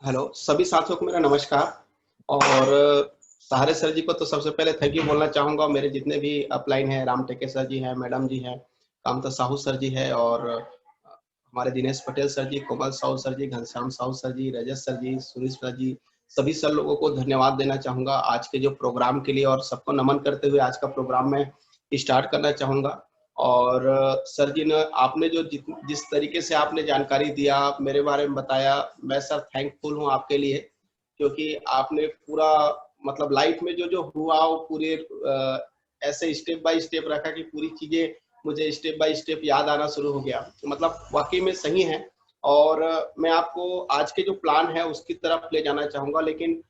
Hello सभी साथियों को मेरा नमस्कार। और सहारे सर जी को तो सबसे पहले थैंक यू बोलना चाहूँगा। मेरे जितने भी अपलाइन हैं, राम टेके सर जी हैं, मैडम जी हैं, कामता साहू सर जी हैं, और हमारे दिनेश पटेल सर जी, कोमल साहू सर जी, घनश्याम साहू सर जी, रजत सर जी, सुरेश सर जी, सभी सर लोगों को धन्यवाद देना चाहूँगा आज के जो प्रोग्राम के लिए, और सबको नमन करते हुए आज का प्रोग्राम मैं स्टार्ट करना चाहूँगा। और सर जी ने आपने जो जिस तरीके से आपने जानकारी दिया, मेरे बारे में बताया, मैं सर थैंकफुल हूँ आपके लिए, क्योंकि आपने पूरा मतलब लाइफ में जो जो हुआ वो पूरे ऐसे स्टेप बाय स्टेप रखा कि पूरी चीजें मुझे स्टेप बाय स्टेप याद आना शुरू हो गया। मतलब वाकई में सही है। और मैं आपको आज के जो प्लान है उसकी तरफ ले जाना चाहूंगा, लेकिन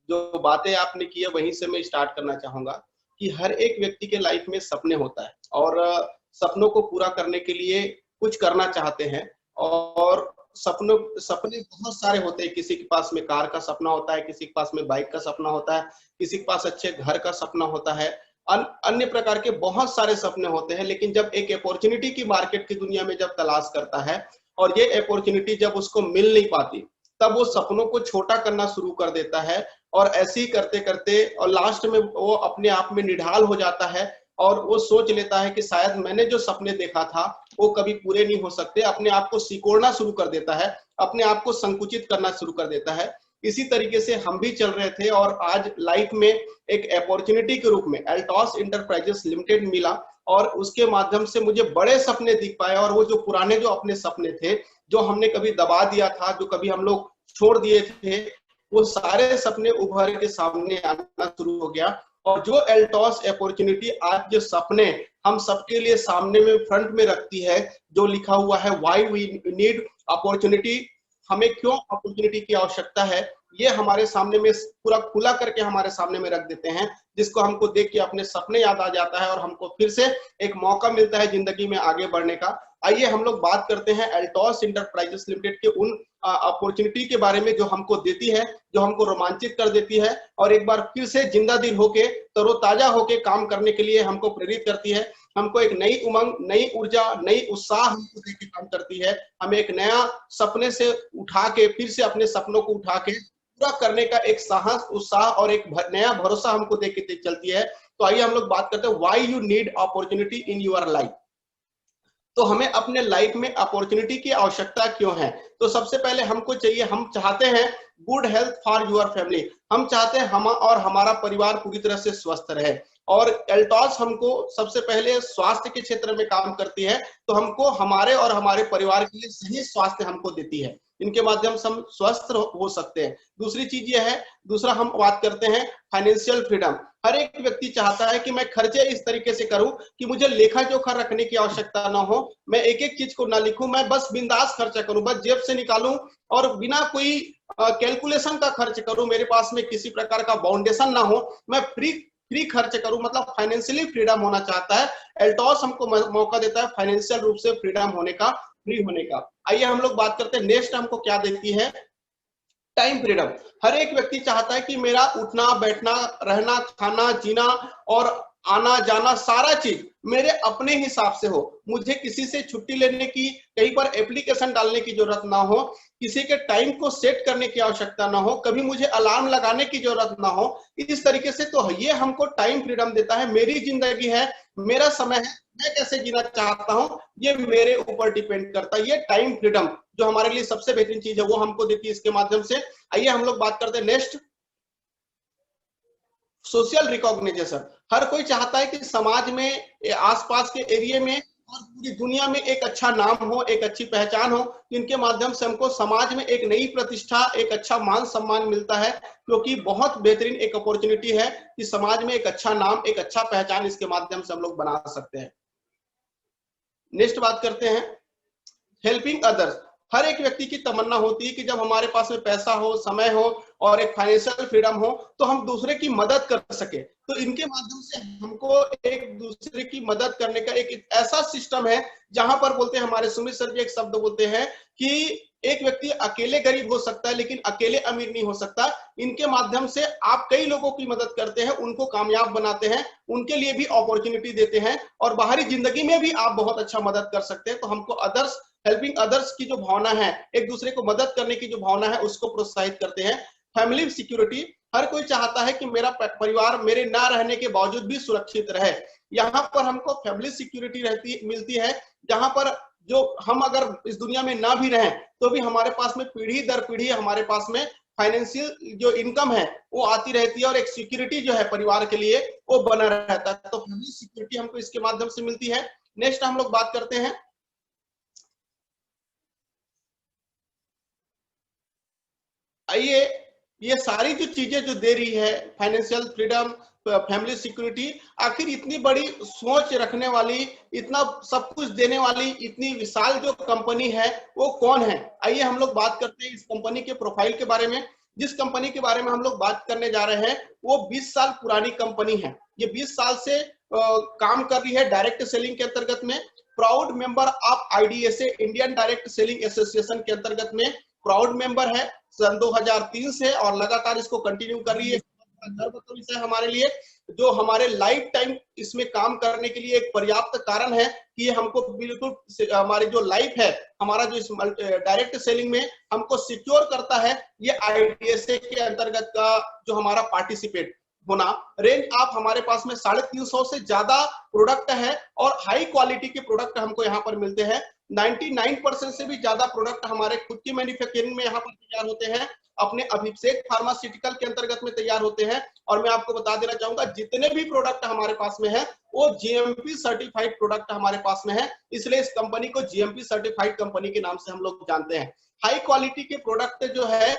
जो बातें आपने की है वहीं से मैं स्टार्ट करना चाहूंगा कि हर एक व्यक्ति के लाइफ में सपने होता है, और सपनों को पूरा करने के लिए कुछ करना चाहते हैं। और सपनों सपने बहुत सारे होते हैं। किसी के पास में कार का सपना होता है, किसी के पास में बाइक का सपना होता है, किसी के पास अच्छे घर का सपना होता है, अन्य प्रकार के बहुत सारे सपने होते हैं। लेकिन जब एक अपॉर्चुनिटी की मार्केट की दुनिया में जब तलाश करता है और ये अपॉर्चुनिटी जब उसको मिल नहीं पाती, तब वो सपनों को छोटा करना शुरू कर देता है। और ऐसे ही करते करते और लास्ट में वो अपने आप में निढाल हो जाता है, और वो सोच लेता है कि शायद मैंने जो सपने देखा था वो कभी पूरे नहीं हो सकते। अपने आप को सिकोड़ना शुरू कर देता है, अपने आप को संकुचित करना शुरू कर देता है। इसी तरीके से हम भी चल रहे थे, और आज लाइफ में एक अपॉर्चुनिटी के रूप में एल्टॉस इंटरप्राइजेस लिमिटेड मिला, और उसके माध्यम से मुझे बड़े सपने दिख पाए। और वो जो पुराने जो अपने सपने थे, जो हमने कभी दबा दिया था, जो कभी हम लोग छोड़ दिए थे, वो सारे सपने उभर के सामने आना शुरू हो गया। और जो एल्टॉस अपॉर्चुनिटी आज जो सपने हम सबके लिए सामने में फ्रंट में रखती है, जो लिखा हुआ है व्हाई वी नीड अपॉर्चुनिटी, हमें क्यों अपॉर्चुनिटी की आवश्यकता है, ये हमारे सामने में पूरा खुला करके हमारे सामने में रख देते हैं, जिसको हमको देख के अपने सपने याद आ जाता है और हमको फिर से एक मौका मिलता है जिंदगी में आगे बढ़ने का। आइए हम लोग बात करते हैं एल्टॉस इंटरप्राइजेस लिमिटेड के उन अपॉर्चुनिटी के बारे में जो हमको देती है, जो हमको रोमांचित कर देती है, और एक बार फिर से जिंदा दिल होके तरोताजा होके काम करने के लिए हमको प्रेरित करती है। हमको एक नई उमंग, नई ऊर्जा, नई उत्साह हमको देके काम करती है। हमें एक नया सपने से उठा के, फिर से अपने सपनों को उठा के पूरा करने का एक साहस, उत्साह और एक नया भरोसा हमको देके चलती है। तो आइए हम लोग बात करते हैं why you need opportunity in your life. तो हमें अपने लाइफ में अपॉर्चुनिटी की आवश्यकता क्यों है? तो सबसे पहले हमको चाहिए, हम चाहते हैं good health for your family. हम चाहते हैं हम और हमारा परिवार पूरी तरह से स्वस्थ रहे, और एल्टॉस हमको सबसे पहले स्वास्थ्य के क्षेत्र में काम करती है। तो हमको हमारे और हमारे परिवार के लिए सही स्वास्थ्य हमको देती है, इनके माध्यम से हम स्वस्थ हो सकते हैं। दूसरी चीज ये है, दूसरा हम बात करते हैं फाइनेंशियल फ्रीडम। हर एक व्यक्ति चाहता है कि मैं खर्चे इस तरीके से करूं कि मुझे लेखा जोखा रखने की आवश्यकता ना हो, मैं एक एक चीज को ना लिखूं, मैं बस बिंदास खर्चा करूं, बस जेब से निकालूं और बिना कोई कैलकुलेशन का खर्च करूं, मेरे पास में किसी प्रकार का बाउंडेशन ना हो, मैं फ्री फ्री खर्च करूं। मतलब फाइनेंशियली फ्रीडम होना चाहता है। एल्टॉस हमको मौका देता है फाइनेंशियल रूप से फ्रीडम होने का, फ्री होने का। आइए हम लोग बात करते हैं नेक्स्ट हमको क्या देती है, टाइम फ्रीडम। हर एक व्यक्ति चाहता है कि मेरा उठना बैठना, रहना, खाना, जीना और आना जाना सारा चीज मेरे अपने हिसाब से हो। मुझे किसी से छुट्टी लेने की, कहीं पर एप्लीकेशन डालने की जरूरत ना हो, किसी के टाइम को सेट करने की आवश्यकता ना हो, कभी मुझे अलार्म लगाने की जरूरत ना हो। इस तरीके से तो ये हमको टाइम फ्रीडम देता है। मेरी जिंदगी है, मेरा समय है, मैं कैसे जीना चाहता हूं ये मेरे ऊपर डिपेंड करता है। ये टाइम फ्रीडम जो हमारे लिए सबसे बेहतरीन चीज है वो हमको देती है इसके माध्यम से। आइए हम लोग बात करते हैं नेक्स्ट, सोशल रिकॉग्निशन। हर कोई चाहता है कि समाज में, आसपास के एरिया में और पूरी दुनिया में एक अच्छा नाम हो, एक अच्छी पहचान हो। इनके माध्यम से हमको समाज में एक नई प्रतिष्ठा, एक अच्छा मान सम्मान मिलता है, क्योंकि बहुत बेहतरीन एक अपॉर्चुनिटी है कि समाज में एक अच्छा नाम, एक अच्छा पहचान इसके माध्यम से हम लोग बना सकते हैं। नेक्स्ट बात करते हैं हेल्पिंग अदर्स। हर एक व्यक्ति की तमन्ना होती है कि जब हमारे पास में पैसा हो, समय हो और एक फाइनेंशियल फ्रीडम हो, तो हम दूसरे की मदद कर सके। तो इनके माध्यम से हमको एक दूसरे की मदद करने का एक ऐसा सिस्टम है, जहां पर बोलते हैं हमारे सुमित सर जी एक शब्द बोलते हैं कि एक व्यक्ति अकेले गरीब हो सकता है लेकिन अकेले अमीर नहीं हो सकता। इनके माध्यम से आप कई लोगों की मदद करते हैं, उनको कामयाब बनाते हैं, उनके लिए भी अपॉर्चुनिटी देते हैं, और बाहरी जिंदगी में भी आप बहुत अच्छा मदद कर सकते हैं। तो हमको अदर्स हेल्पिंग अदर्स की जो भावना है, एक दूसरे को मदद करने की जो भावना है, उसको प्रोत्साहित करते हैं। फैमिली सिक्योरिटी, हर कोई चाहता है कि मेरा परिवार मेरे ना रहने के बावजूद भी सुरक्षित रहे। यहाँ पर हमको फैमिली सिक्योरिटी रहती मिलती है, जहां पर जो हम अगर इस दुनिया में ना भी रहें तो भी हमारे पास में पीढ़ी दर पीढ़ी हमारे पास में फाइनेंशियल जो इनकम है वो आती रहती है, और एक सिक्योरिटी जो है परिवार के लिए वो बना रहता है। तो फैमिली सिक्योरिटी हमको इसके माध्यम से मिलती है। नेक्स्ट हम लोग बात करते हैं, आइए, ये सारी जो चीजें जो दे रही है, फाइनेंशियल फ्रीडम, फैमिली सिक्योरिटी, आखिर इतनी बड़ी सोच रखने वाली, इतना सब कुछ देने वाली, इतनी विशाल जो कंपनी है वो कौन है? आइए हम लोग बात करते हैं इस कंपनी के प्रोफाइल के बारे में। जिस कंपनी के बारे में हम लोग बात करने जा रहे हैं वो 20 साल पुरानी कंपनी है। ये 20 साल से काम कर रही है डायरेक्ट सेलिंग के अंतर्गत में। Proud member of IDSA, Indian direct selling association के अंतर्गत में प्राउड मेंबर है सन 2003 से, और लगातार इसको कंटिन्यू कर रही है। गर्व का विषय हमारे लिए, जो हमारे लाइफ टाइम इसमें काम करने के लिए एक पर्याप्त कारण है कि ये हमको बिल्कुल हमारी जो लाइफ है, हमारा जो इस डायरेक्ट सेलिंग में हमको सिक्योर करता है, ये आईडीएसए के अंतर्गत का जो हमारा पार्टिसिपेट होना। रेंज आप हमारे पास में 350 से ज्यादा प्रोडक्ट है, और हाई क्वालिटी के प्रोडक्ट हमको यहाँ पर मिलते हैं। 99% से भी ज्यादा प्रोडक्ट हमारे खुद की मैन्युफैक्चरिंग में यहाँ पर तैयार होते हैं, अपने अभिषेक फार्मास्यूटिकल के अंतर्गत में तैयार होते हैं। और मैं आपको बता देना चाहूंगा, जितने भी प्रोडक्ट हमारे पास में है वो जीएमपी सर्टिफाइड प्रोडक्ट हमारे पास में है, इसलिए इस कंपनी को जीएमपी सर्टिफाइड कंपनी के नाम से हम लोग जानते हैं। हाई क्वालिटी के प्रोडक्ट जो है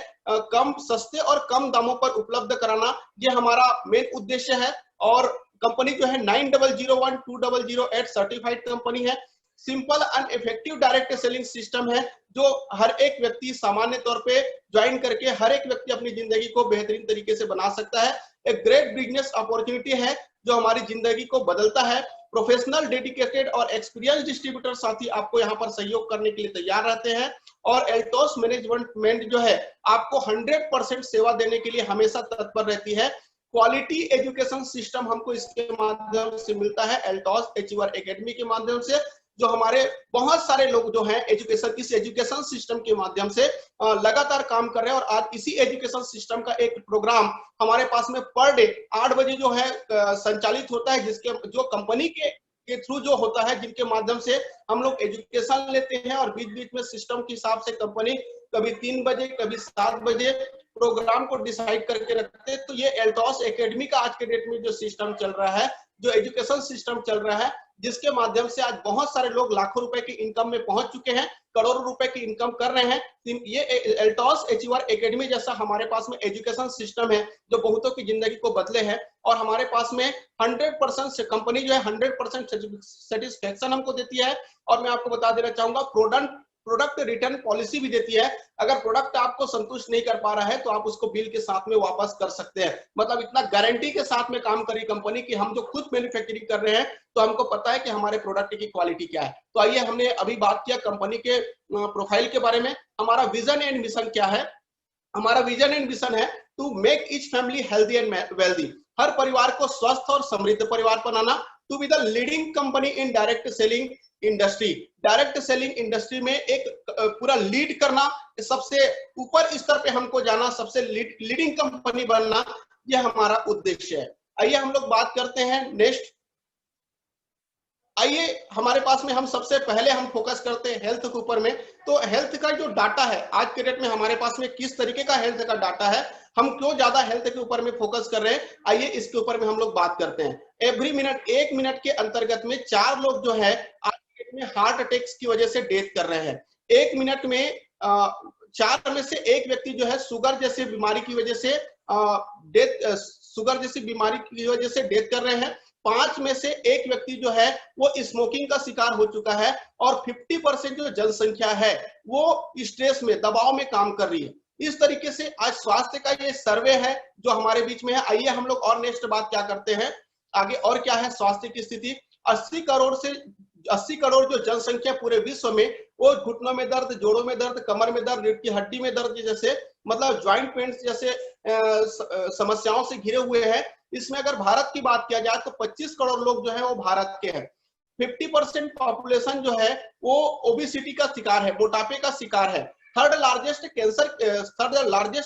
कम सस्ते और कम दामों पर उपलब्ध कराना, ये हमारा मेन उद्देश्य है। और कंपनी जो है 90012008 सर्टिफाइड कंपनी है। Simple and effective direct selling system है, जो हर एक व्यक्ति सामान्य तौर पे ज्वाइन करके हर एक व्यक्ति अपनी जिंदगी को बेहतरीन तरीके से बना सकता है। एक ग्रेट बिजनेस अपॉर्चुनिटी है जो हमारी जिंदगी को बदलता है। प्रोफेशनल, डेडिकेटेड और एक्सपीरियंस डिस्ट्रीब्यूटर साथी आपको यहाँ पर सहयोग करने के लिए तैयार रहते हैं। और एल्टोस मैनेजमेंट जो है आपको 100% सेवा देने के लिए हमेशा तत्पर रहती है। क्वालिटी एजुकेशन सिस्टम हमको इसके माध्यम से मिलता है, एल्टोस अचीवर एकेडमी के माध्यम से, जो हमारे बहुत सारे लोग जो हैं इस एजुकेशन सिस्टम के माध्यम से लगातार काम कर रहे हैं। और आज इसी एजुकेशन सिस्टम का एक प्रोग्राम हमारे पास में पर डे 8 बजे जो है संचालित होता है, जिसके जो कंपनी के थ्रू जो होता है, जिनके माध्यम से हम लोग एजुकेशन लेते हैं। और बीच बीच में सिस्टम के हिसाब से कंपनी कभी 3 बजे कभी 7 बजे प्रोग्राम को डिसाइड करके रखते हैं। तो ये एल्टोस एकेडमी का आज के डेट में जो सिस्टम चल रहा है, जो एजुकेशन सिस्टम चल रहा है, जिसके माध्यम से आज बहुत सारे लोग लाखों रुपए की इनकम में पहुंच चुके हैं, करोड़ों रुपए की इनकम कर रहे हैं। ये एल्टोस अचीवर एकेडमी जैसा हमारे पास में एजुकेशन सिस्टम है जो बहुतों की जिंदगी को बदले है। और हमारे पास में 100% से कंपनी जो है 100% सेटिस्फेक्शन हमको देती है। और मैं आपको बता देना चाहूंगा, प्रोडक्ट रिटर्न पॉलिसी भी देती है। अगर प्रोडक्ट आपको संतुष्ट नहीं कर पा रहा है तो आप उसको बिल के साथ में वापस कर सकते हैं। मतलब इतना गारंटी के साथ में काम करी कंपनी की, हम जो खुद मैन्युफैक्चरिंग कर रहे हैं तो हमको पता है कि हमारे प्रोडक्ट की क्वालिटी क्या है। तो आइए, हमने अभी बात किया कंपनी के प्रोफाइल के बारे में। हमारा विजन एंड मिशन क्या है? हमारा विजन एंड मिशन है to make each family healthy and wealthy, हर परिवार को स्वस्थ और समृद्ध परिवार बनाना। To be the leading company in direct selling industry, direct selling industry में एक पूरा लीड करना, सबसे ऊपर स्तर पे हमको जाना, सबसे लीडिंग कंपनी बनना, यह हमारा उद्देश्य है। आइए हम लोग बात करते हैं नेक्स्ट। आइए, हमारे पास में हम सबसे पहले हम फोकस करते हैं हेल्थ के ऊपर में। तो हेल्थ का जो डाटा है आज के डेट में हमारे पास में किस तरीके का हेल्थ का डाटा है, हम क्यों ज्यादा हेल्थ के ऊपर में फोकस कर रहे हैं, आइए इसके ऊपर में हम लोग बात करते हैं। एवरी मिनट, 1 मिनट के अंतर्गत में 4 लोग जो है आज के डेट में हार्ट अटैक्स की वजह से डेथ कर रहे हैं। 1 मिनट में 4 में से 1 व्यक्ति जो है शुगर जैसी बीमारी की वजह से डेथ कर रहे हैं। 5 में से 1 व्यक्ति जो है वो स्मोकिंग का शिकार हो चुका है। और 50% जो जनसंख्या है वो स्ट्रेस में, दबाव में काम कर रही है। इस तरीके से आज स्वास्थ्य का ये सर्वे है जो हमारे बीच में है। आइए हम लोग और नेक्स्ट बात क्या करते हैं आगे, और क्या है स्वास्थ्य की स्थिति। 80 करोड़ जो जनसंख्या पूरे विश्व में, वो घुटनों में दर्द, जोड़ों में दर्द, कमर में दर्द, रीढ़ की हड्डी में दर्द जैसे, मतलब ज्वाइंट पेन्स जैसे समस्याओं से घिरे हुए हैं। इसमें अगर भारत की बात किया जाए तो 25 करोड़ लोग जो है वो भारत के हैं। 50% पॉपुलेशन जो है वो ओबेसिटी का शिकार है, मोटापे का शिकार है। थर्ड लार्जेस्ट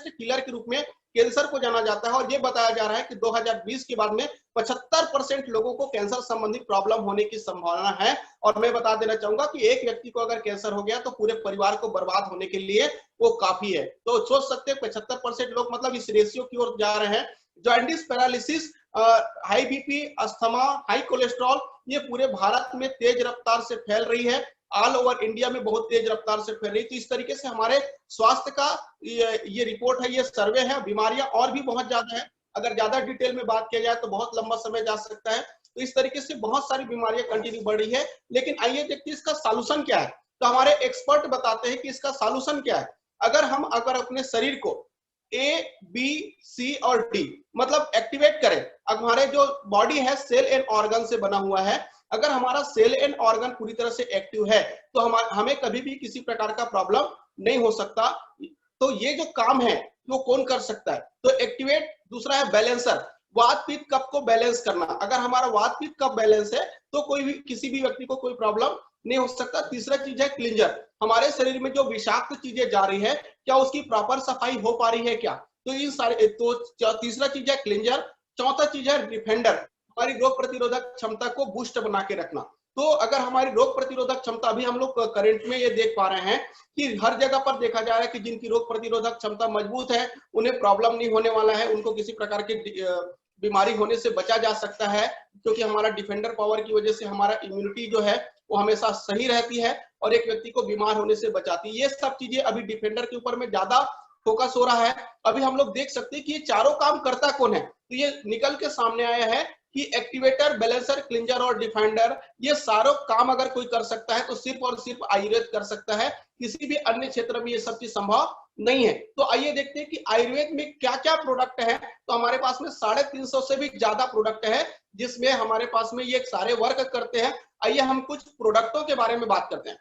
किलर के रूप में कैंसर को जाना जाता है और ये बताया जा रहा है कि 2020 के बाद में 75% लोगों को कैंसर संबंधी प्रॉब्लम होने की संभावना है। और मैं बता देना चाहूंगा कि एक व्यक्ति को अगर कैंसर हो गया तो पूरे परिवार को बर्बाद होने के लिए वो काफी है। तो सोच सकते हैं 75% लोग मतलब इस रेशियो की ओर जा रहे हैं। Jaundice, paralysis, high BP, asthma, high cholesterol, ये पूरे भारत में तेज रफ्तार से फैल रही है। ऑल ओवर इंडिया में बहुत तेज रफ्तार से फैल रही। तो इस तरीके से हमारे स्वास्थ्य का ये रिपोर्ट है, ये सर्वे है। बीमारियां और भी बहुत ज्यादा है, अगर ज्यादा डिटेल में बात किया जाए तो बहुत लंबा समय जा सकता है। तो इस तरीके से बहुत सारी बीमारियां कंटिन्यू बढ़ रही है। लेकिन आइए देखते हैं इसका सॉल्यूशन क्या है। तो हमारे एक्सपर्ट बताते हैं कि इसका सॉल्यूशन क्या है। अगर अपने शरीर को ए, बी, सी और डी मतलब एक्टिवेट करें। हमारे जो बॉडी है सेल एंड ऑर्गन से बना हुआ है। अगर हमारा सेल एंड ऑर्गन पूरी तरह से एक्टिव है तो हमें कभी भी किसी प्रकार का प्रॉब्लम नहीं हो सकता। तो ये जो काम है वो कौन कर सकता है? तो एक्टिवेट। दूसरा है बैलेंसर, वात पित्त कफ को बैलेंस करना। अगर हमारा वात पित्त कफ बैलेंस है तो कोई भी किसी भी व्यक्ति को कोई प्रॉब्लम नहीं हो सकता। तीसरा चीज है क्लींजर, हमारे शरीर में जो विषाक्त चीजें जा रही है क्या उसकी प्रॉपर सफाई हो पा रही है क्या? तो इन सारे तीसरा चीज है क्लींजर। चौथा चीज है डिफेंडर, हमारी रोग प्रतिरोधक क्षमता को बूस्ट बना के रखना। तो अगर हमारी रोग प्रतिरोधक क्षमता, अभी हम लोग करंट में ये देख पा रहे हैं कि हर जगह पर देखा जा रहा है कि जिनकी रोग प्रतिरोधक क्षमता मजबूत है उन्हें प्रॉब्लम नहीं होने वाला है, उनको किसी प्रकार की बीमारी होने से बचा जा सकता है, क्योंकि हमारा डिफेंडर पावर की वजह से हमारा इम्यूनिटी जो है वो हमेशा सही रहती है और एक व्यक्ति को बीमार होने से बचाती है। ये सब चीजें अभी डिफेंडर के ऊपर में ज्यादा फोकस हो रहा है। अभी हम लोग देख सकते हैं कि ये चारों काम करता कौन है। तो ये निकल के सामने आया है कि एक्टिवेटर, बैलेंसर, क्लिंजर और डिफेंडर, ये सारों काम अगर कोई कर सकता है तो सिर्फ और सिर्फ आयुर्वेद कर सकता है। किसी भी अन्य क्षेत्र में ये सब चीज संभव नहीं है। तो आइए देखते हैं कि आयुर्वेद में क्या क्या प्रोडक्ट है। तो हमारे पास में 350 से भी ज्यादा प्रोडक्ट है जिसमें हमारे पास में ये सारे वर्क करते हैं। आइए हम कुछ प्रोडक्टों के बारे में बात करते हैं।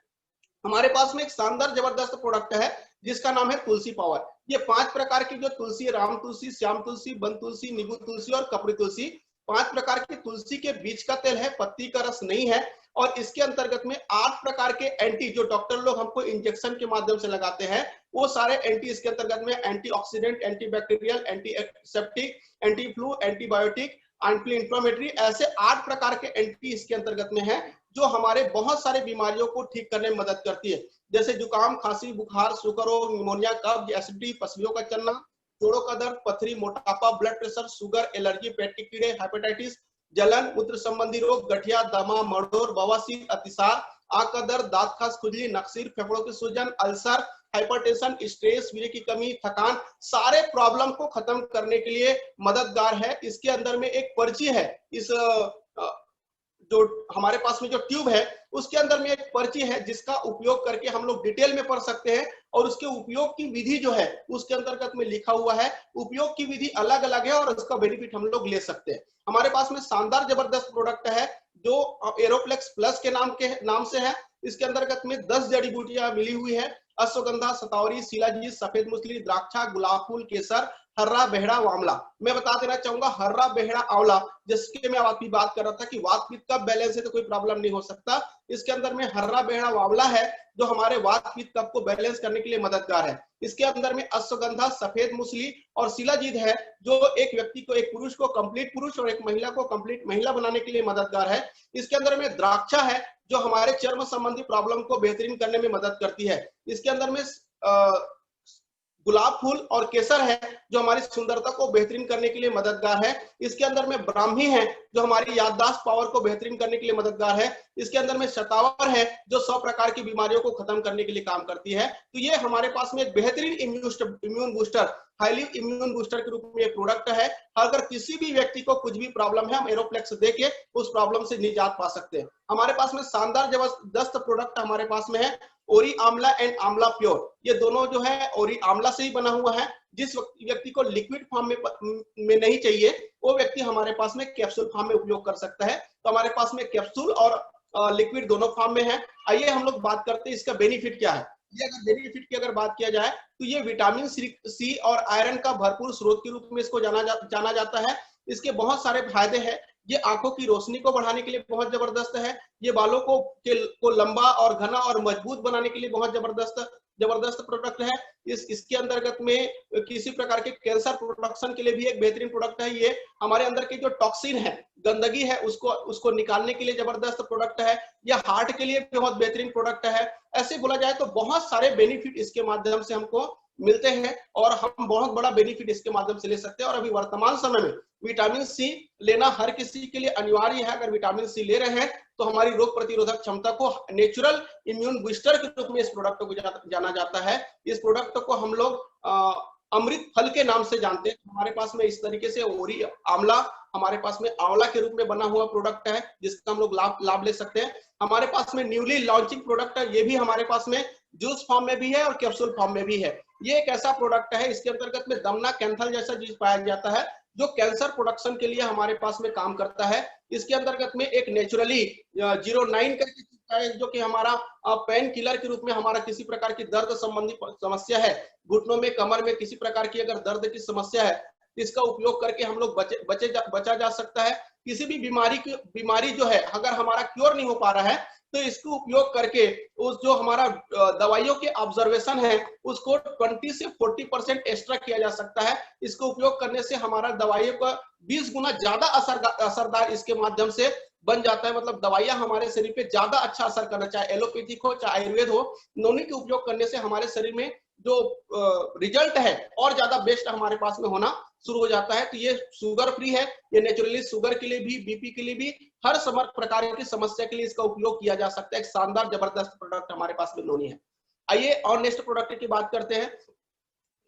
हमारे पास में एक शानदार जबरदस्त प्रोडक्ट है जिसका नाम है तुलसी पावर। ये 5 प्रकार की जो तुलसी, राम तुलसी, श्याम तुलसी, वन तुलसी, नींबू तुलसी और कपड़ी तुलसी, 5 प्रकार की तुलसी के बीज का तेल है, पत्ती का रस नहीं है। और इसके अंतर्गत में 8 प्रकार के एंटी, जो डॉक्टर लोग हमको इंजेक्शन के माध्यम से लगाते हैं, वो सारे एंटी इसके अंतर्गत में antioxidant, antibacterial, antiseptic, anti flu, antibiotic, anti inflammatory, ऐसे 8 प्रकार के एंटी इसके अंतर्गत में है जो हमारे बहुत सारे बीमारियों को ठीक करने में मदद करती है, जैसे जुकाम, खांसी, बुखार, शुगर रोग, निमोनिया, कब्ज, एसिडिटी, पसलियों का चलना, जोड़ों का दर्द, पथरी, मोटापा, ब्लड प्रेशर, शुगर, एलर्जी, पेट के कीड़े, हेपेटाइटिस, जलन, मूत्र संबंधी रोग, गठिया, दमा, मड़ोर, बवासीर, अतिसार, आंख का दर्द, दांत खास, खुजली, नक्सीर, फेफड़ों की सूजन, अल्सर, हाइपरटेंशन, स्ट्रेस, वीर्य की कमी, थकान, सारे प्रॉब्लम को खत्म करने के लिए मददगार है। इसके अंदर में एक पर्ची है, इस जो हमारे पास में जो ट्यूब है उसके अंदर में एक पर्ची है जिसका उपयोग करके हम लोग डिटेल में पढ़ सकते हैं और उसके उपयोग की विधि जो है उसके अंतर्गत में लिखा हुआ है। उपयोग की विधि अलग अलग है और उसका बेनिफिट हम लोग ले सकते हैं। हमारे पास में शानदार जबरदस्त प्रोडक्ट है जो एरोप्लेक्स प्लस के नाम से है। इसके अंतर्गत में 10 जड़ी बूटियां मिली हुई है, अश्वगंधा, सतावरी, शिलाजीत, सफेद मुसली, द्राक्षा, गुलाब फूल, केसर, हर्रा, बेहड़ा, आंवला। मैं बता देना चाहूंगा हर्रा, बेहड़ा, आंवला, जिसके मैं आपकी बात कर रहा था कि वात पित्त का बैलेंस है तो कोई प्रॉब्लम नहीं हो सकता। इसके अंदर में हर्रा, बेहड़ा, आंवला है जो हमारे वात पित्त कफ को बैलेंस करने के लिए मददगार है। इसके अंदर में अश्वगंधा, सफेद मुसली और शिलाजीत है जो एक व्यक्ति को, एक पुरुष को कंप्लीट पुरुष और एक महिला को कंप्लीट महिला बनाने के लिए मददगार है। इसके अंदर में द्राक्षा है जो हमारे चर्म संबंधी प्रॉब्लम को बेहतरीन करने में मदद करती है। इसके अंदर में गुलाब फूल और केसर है जो हमारी सुंदरता को बेहतरीन करने के लिए मददगार है। इसके अंदर में ब्राह्मी है जो हमारी याददाश्त पावर को बेहतरीन करने के लिए मददगार है। इसके अंदर में शतावर है जो 100 प्रकार की बीमारियों को खत्म करने के लिए काम करती है। तो ये हमारे पास में एक बेहतरीन immune booster, highly immune booster के रूप में एक प्रोडक्ट है। अगर किसी भी व्यक्ति को कुछ भी प्रॉब्लम है हम एरोप्लेक्स देके उस प्रॉब्लम से निजात पा सकते हैं। हमारे पास में शानदार जबरदस्त प्रोडक्ट हमारे पास में है ओरी आमला एंड आमला प्योर। ये दोनों जो है ओरी आमला से ही बना हुआ है। जिस व्यक्ति को लिक्विड फॉर्म में नहीं चाहिए वो व्यक्ति हमारे पास में कैप्सूल फॉर्म में उपयोग कर सकता है। तो हमारे पास में कैप्सूल और लिक्विड दोनों फॉर्म में है। आइए हम लोग बात करते हैं इसका बेनिफिट क्या है। ये अगर बेनिफिट की अगर बात किया जाए तो ये विटामिन सी और आयरन का भरपूर स्रोत के रूप में इसको जाना जाता है। इसके बहुत सारे फायदे हैं। ये आंखों की रोशनी को बढ़ाने के लिए बहुत जबरदस्त है। ये बालों को लंबा और घना और मजबूत बनाने के लिए बहुत जबरदस्त जबरदस्त प्रोडक्ट है। इसके अंतर्गत में किसी प्रकार के कैंसर प्रोडक्शन के लिए भी एक बेहतरीन प्रोडक्ट है। ये हमारे अंदर की जो टॉक्सिन है, गंदगी है, उसको निकालने के लिए जबरदस्त प्रोडक्ट है। यह हार्ट के लिए बहुत बेहतरीन प्रोडक्ट है। ऐसे बोला जाए तो बहुत सारे बेनिफिट इसके माध्यम से हमको मिलते हैं और हम बहुत बड़ा बेनिफिट इसके माध्यम से ले सकते हैं। और अभी वर्तमान समय में विटामिन सी लेना हर किसी के लिए अनिवार्य है। अगर विटामिन सी ले रहे हैं तो हमारी रोग प्रतिरोधक क्षमता को नेचुरल इम्यून बूस्टर के रूप में इस प्रोडक्ट को जाना जाता है। इस प्रोडक्ट को हम लोग अमृत फल के नाम से जानते हैं। हमारे पास में इस तरीके से ओरी आंवला, हमारे पास में आंवला के रूप में बना हुआ प्रोडक्ट है जिसका हम लोग लाभ ले सकते हैं। हमारे पास में न्यूली लॉन्चिंग प्रोडक्ट है, ये भी हमारे पास में जूस फॉर्म में भी है और कैप्सूल फॉर्म में भी है। ये एक ऐसा प्रोडक्ट है, इसके अंतर्गत में दमना कैंथल जैसा चीज पाया जाता है जो कैंसर प्रोडक्शन के लिए हमारे पास में काम करता है। इसके अंतर्गत में एक नेचुरली 09 का जो कि हमारा पेन किलर के रूप में हमारा किसी प्रकार की दर्द संबंधी समस्या है, घुटनों में, कमर में किसी प्रकार की अगर दर्द की समस्या है, इसका उपयोग करके हम लोग बचा जा सकता है। किसी भी बीमारी जो है अगर हमारा क्योर नहीं हो पा रहा है तो इसको उपयोग करके उस जो हमारा दवाइयों के ऑब्जर्वेशन है उसको 20 से 40% एक्स्ट्रा किया जा सकता है। इसको उपयोग करने से हमारा दवाइयों का 20 गुना ज्यादा असरदार इसके माध्यम से बन जाता है। मतलब दवाइयां हमारे शरीर पे ज्यादा अच्छा असर करना, चाहे एलोपैथिक हो चाहे आयुर्वेद हो, दोनों के उपयोग करने से हमारे शरीर में जो रिजल्ट है और ज्यादा बेस्ट हमारे पास में होना शुरू हो जाता है। तो ये शुगर फ्री है, ये नेचुरली शुगर के लिए भी, बीपी के लिए भी, हर प्रकार की समस्या के लिए इसका उपयोग किया जा सकता है। एक शानदार जबरदस्त प्रोडक्ट हमारे पास में नोनी है। आइए और नेक्स्ट प्रोडक्ट की बात करते हैं।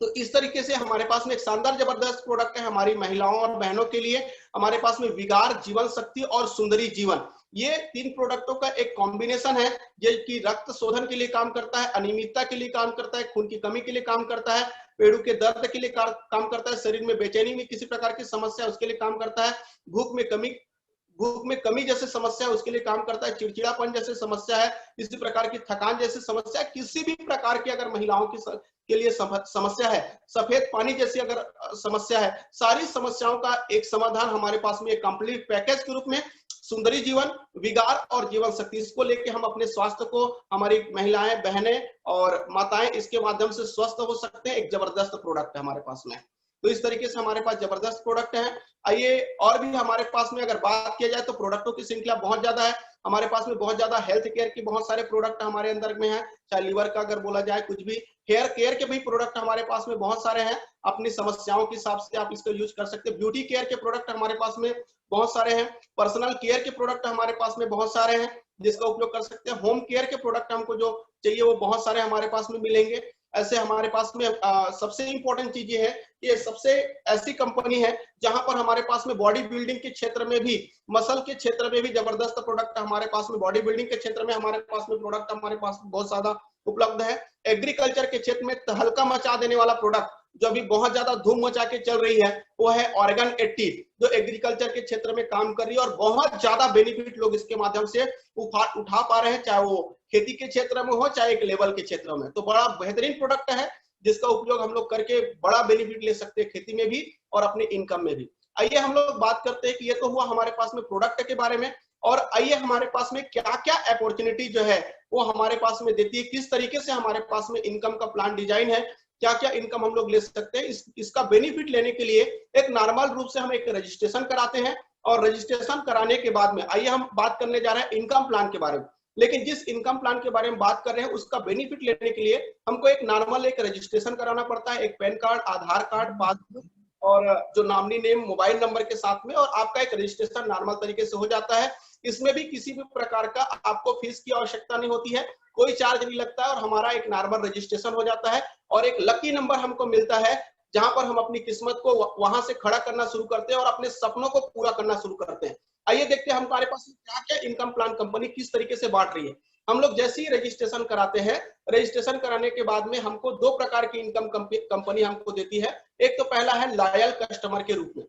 तो इस तरीके से हमारे पास में एक शानदार जबरदस्त प्रोडक्ट है हमारी महिलाओं और बहनों के लिए। हमारे पास में विगार, जीवन शक्ति और सुंदरी जीवन, ये 3 प्रोडक्टों का एक कॉम्बिनेशन है जो कि रक्त शोधन के लिए काम करता है, अनियमितता के लिए काम करता है, खून की कमी के लिए काम करता है, पेड़ों के दर्द के लिए काम करता है, शरीर में बेचैनी में किसी प्रकार की समस्या उसके लिए काम करता है, भूख में कमी जैसे समस्या है उसके लिए काम करता है, चिड़चिड़ापन जैसे समस्या है, इसी प्रकार की थकान जैसी समस्या, किसी भी प्रकार की अगर महिलाओं के लिए समस्या है, सफेद पानी जैसी अगर समस्या है, सारी समस्याओं का एक समाधान हमारे पास में एक कंप्लीट पैकेज के रूप में सुंदरी जीवन, विगार और जीवन शक्ति, इसको लेके हम अपने स्वास्थ्य को, हमारी महिलाएं, बहनें और माताएं इसके माध्यम से स्वस्थ हो सकते हैं। एक जबरदस्त प्रोडक्ट है हमारे पास में। तो इस तरीके से हमारे पास जबरदस्त प्रोडक्ट है। आइए और भी हमारे पास में अगर बात किया जाए तो प्रोडक्टों की श्रृंखला बहुत ज्यादा है। हमारे पास में बहुत ज्यादा हेल्थ केयर की बहुत सारे प्रोडक्ट हमारे अंदर में है, चाहे लीवर का अगर बोला जाए, कुछ भी हेयर केयर के भी प्रोडक्ट हमारे पास में बहुत सारे हैं। अपनी समस्याओं के हिसाब से आप इसको यूज कर सकते हैं। ब्यूटी केयर के प्रोडक्ट हमारे पास में बहुत सारे हैं। पर्सनल केयर के प्रोडक्ट हमारे पास में बहुत सारे हैं जिसका उपयोग कर सकते हैं। होम केयर के प्रोडक्ट हमको जो चाहिए वो बहुत सारे हमारे पास में मिलेंगे। ऐसे हमारे पास में सबसे इंपॉर्टेंट चीज ये है कि ये सबसे ऐसी कंपनी है जहां पर हमारे पास में बॉडी बिल्डिंग के क्षेत्र में भी, मसल के क्षेत्र में भी जबरदस्त प्रोडक्ट हमारे पास में, बॉडी बिल्डिंग के क्षेत्र में हमारे पास में प्रोडक्ट हमारे पास बहुत ज्यादा उपलब्ध है। एग्रीकल्चर के क्षेत्र में तहलका मचा देने वाला प्रोडक्ट जो अभी बहुत ज्यादा धूम मचा के चल रही है वो है ऑर्गन 80, जो एग्रीकल्चर के क्षेत्र में काम कर रही है और बहुत ज्यादा बेनिफिट लोग इसके माध्यम से उठा पा रहे हैं, चाहे वो खेती के क्षेत्र में हो चाहे एक लेवल के क्षेत्र में। तो बड़ा बेहतरीन प्रोडक्ट है जिसका उपयोग हम लोग करके बड़ा बेनिफिट ले सकते हैं खेती में भी और अपने इनकम में भी। आइए हम लोग बात करते हैं कि ये तो हुआ हमारे पास में प्रोडक्ट के बारे में, और आइए हमारे पास में क्या क्या अपॉर्चुनिटी जो है वो हमारे पास में देती है, किस तरीके से हमारे पास में इनकम का प्लान डिजाइन है, क्या क्या इनकम हम लोग ले सकते हैं। इसका बेनिफिट लेने के लिए एक नॉर्मल रूप से हम एक रजिस्ट्रेशन कराते हैं और रजिस्ट्रेशन कराने के बाद में आइए हम बात करने जा रहे हैं इनकम प्लान के बारे में। लेकिन जिस इनकम प्लान के बारे में बात कर रहे हैं उसका बेनिफिट लेने के लिए हमको एक नॉर्मल एक रजिस्ट्रेशन कराना पड़ता है, एक पैन कार्ड, आधार कार्ड, पासबुक और जो नॉमिनी नेम, मोबाइल नंबर के साथ में, और आपका एक रजिस्ट्रेशन नॉर्मल तरीके से हो जाता है। इसमें भी किसी भी प्रकार का आपको फीस की आवश्यकता नहीं होती है, कोई चार्ज नहीं लगता है और हमारा एक नॉर्मल रजिस्ट्रेशन हो जाता है और एक लकी नंबर हमको मिलता है जहां पर हम अपनी किस्मत को वहां से खड़ा करना शुरू करते हैं और अपने सपनों को पूरा करना शुरू करते हैं। आइए देखते हैं हमारे पास क्या क्या इनकम प्लान कंपनी किस तरीके से बांट रही है। हम लोग जैसे ही रजिस्ट्रेशन कराते हैं, रजिस्ट्रेशन कराने के बाद में हमको 2 प्रकार की इनकम कंपनी हमको देती है। एक तो पहला है लॉयल कस्टमर के रूप में,